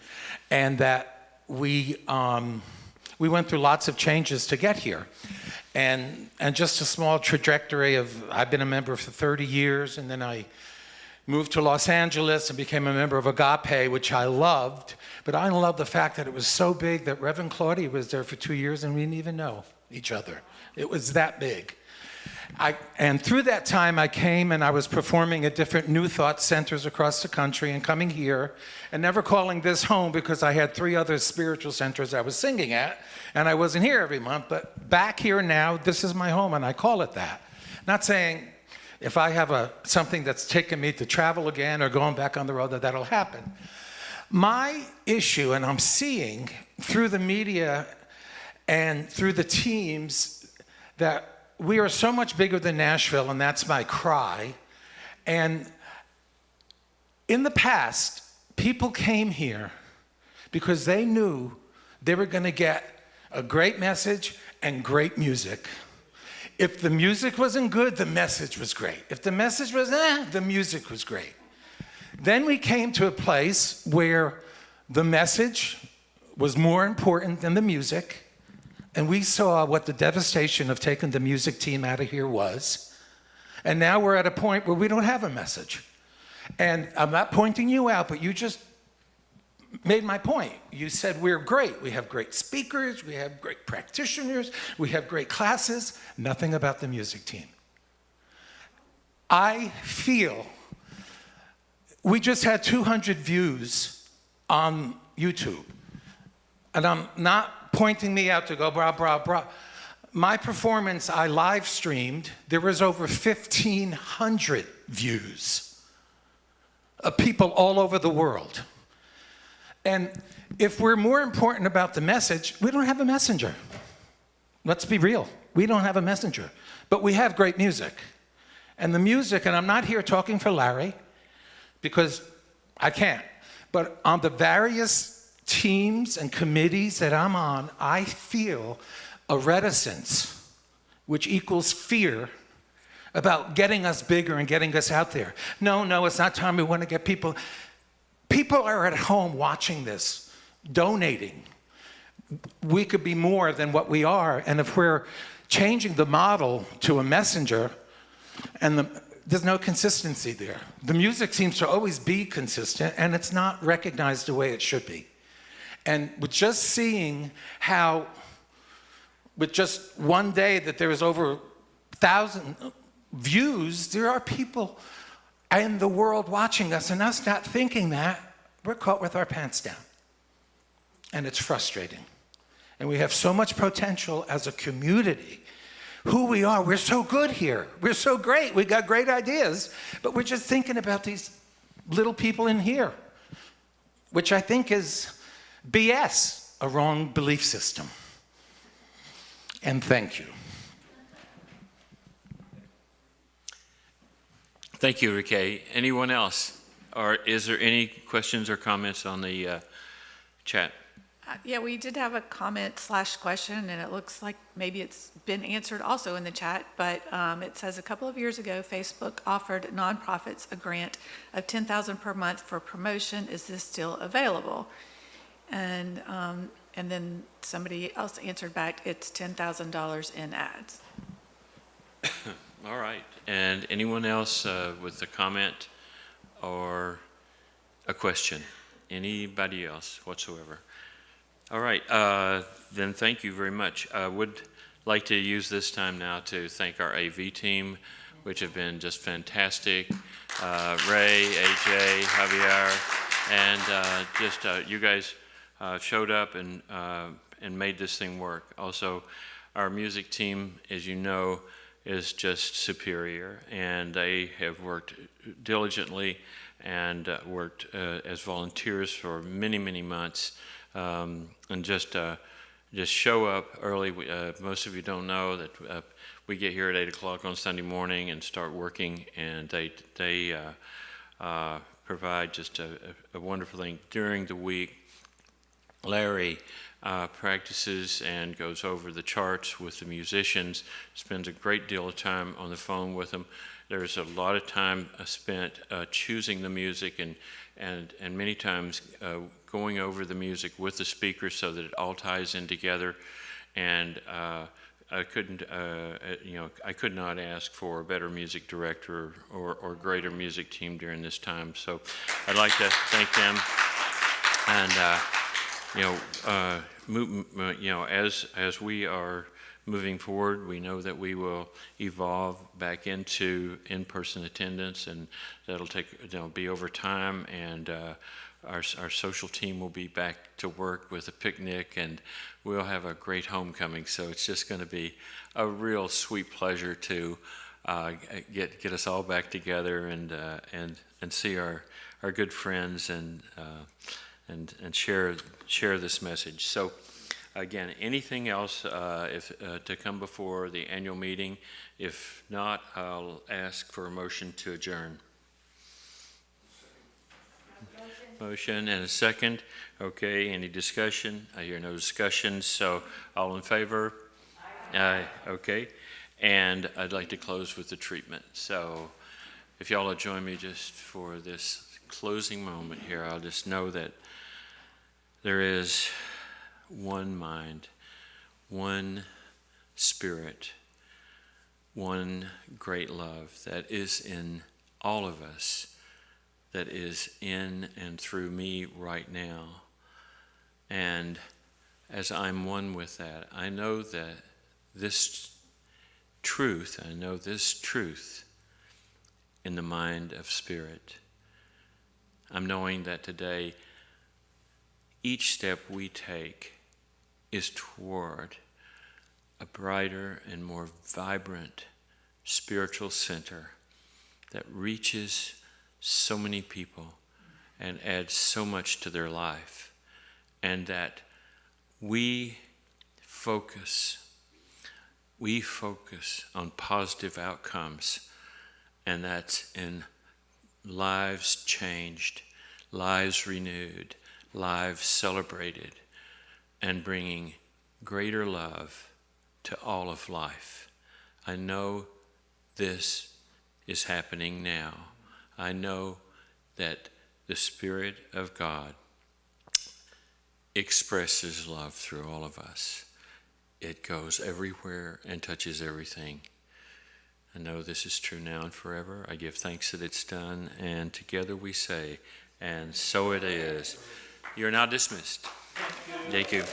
S10: and that we went through lots of changes to get here. And just a small trajectory of, I've been a member for 30 years, and then I moved to Los Angeles and became a member of Agape, which I loved. But I love the fact that it was so big that Reverend Claudia was there for 2 years and we didn't even know each other. It was that big. And through that time, I came and I was performing at different New Thought centers across the country and coming here and never calling this home because I had 3 other spiritual centers I was singing at, and I wasn't here every month. But back here now, this is my home, and I call it that. Not saying if I have something that's taken me to travel again or going back on the road, that'll happen. My issue, and I'm seeing through the media and through the teams, that we are so much bigger than Nashville, and that's my cry. And in the past, people came here because they knew they were going to get a great message and great music. If the music wasn't good, the message was great. If the message was the music was great. Then we came to a place where the message was more important than the music. And we saw what the devastation of taking the music team out of here was. And now we're at a point where we don't have a message. And I'm not pointing you out, but you just made my point. You said we're great. We have great speakers. We have great practitioners. We have great classes. Nothing about the music team. I feel we just had 200 views on YouTube. And I'm not pointing me out to go brah, brah, brah. My performance, I live streamed. There was over 1,500 views of people all over the world. And if we're more important about the message, we don't have a messenger. Let's be real. We don't have a messenger. But we have great music. And the music, and I'm not here talking for Larry, because I can't, but on the various teams and committees that I'm on, I feel a reticence, which equals fear, about getting us bigger and getting us out there. No, it's not time. We want to get people. People are at home watching this, donating. We could be more than what we are, and if we're changing the model to a messenger, And there's no consistency there. The music seems to always be consistent, and it's not recognized the way it should be. And with just seeing how, with just one day that there was over 1,000 views, there are people in the world watching us, and us not thinking that, we're caught with our pants down. And it's frustrating. And we have so much potential as a community. Who we are, we're so good here. We're so great. We got great ideas, but we're just thinking about these little people in here, which I think is BS, a wrong belief system. And thank you.
S9: Thank you, Ricky. Anyone else? Or is there any questions or comments on the chat?
S13: Yeah, we did have a comment/question, and it looks like maybe it's been answered also in the chat, but it says a couple of years ago, Facebook offered nonprofits a grant of $10,000 per month for promotion. Is this still available? And then somebody else answered back, it's $10,000 in ads.
S9: All right. And anyone else with a comment or a question? Anybody else whatsoever? All right, then thank you very much. I would like to use this time now to thank our AV team, which have been just fantastic. Ray, AJ, Javier, and just you guys showed up and made this thing work. Also, our music team, as you know, is just superior, and they have worked diligently and worked as volunteers for many, many months. And just show up early. Most of you don't know that we get here at 8 o'clock on Sunday morning and start working, and they provide just a wonderful thing during the week. Larry practices and goes over the charts with the musicians, spends a great deal of time on the phone with them. There's a lot of time spent choosing the music and many times going over the music with the speakers so that it all ties in together. And I could not ask for a better music director or greater music team during this time. So I'd like to thank them. And as we are moving forward, we know that we will evolve back into in-person attendance, and that'll be over time. And our social team will be back to work with a picnic, and we'll have a great homecoming. So it's just going to be a real sweet pleasure to get us all back together and see our good friends and share this message. So again, anything else to come before the annual meeting? If not, I'll ask for a motion to adjourn. Motion and a second. Okay, any discussion? I hear no discussion, so all in favor? Aye. Okay, and I'd like to close with the treatment. So if y'all will join me just for this closing moment here, I'll just know that there is one mind, one spirit, one great love that is in all of us, that is in and through me right now. And as I'm one with that, I know that this truth in the mind of spirit. I'm knowing that today, each step we take is toward a brighter and more vibrant spiritual center that reaches so many people and adds so much to their life, and that we focus on positive outcomes, and that's in lives changed, lives renewed, lives celebrated, and bringing greater love to all of life. I know this is happening now. I know that the Spirit of God expresses love through all of us. It goes everywhere and touches everything. And know this is true now and forever. I give thanks that it's done, and together we say, and so it is. You're now dismissed. Thank you.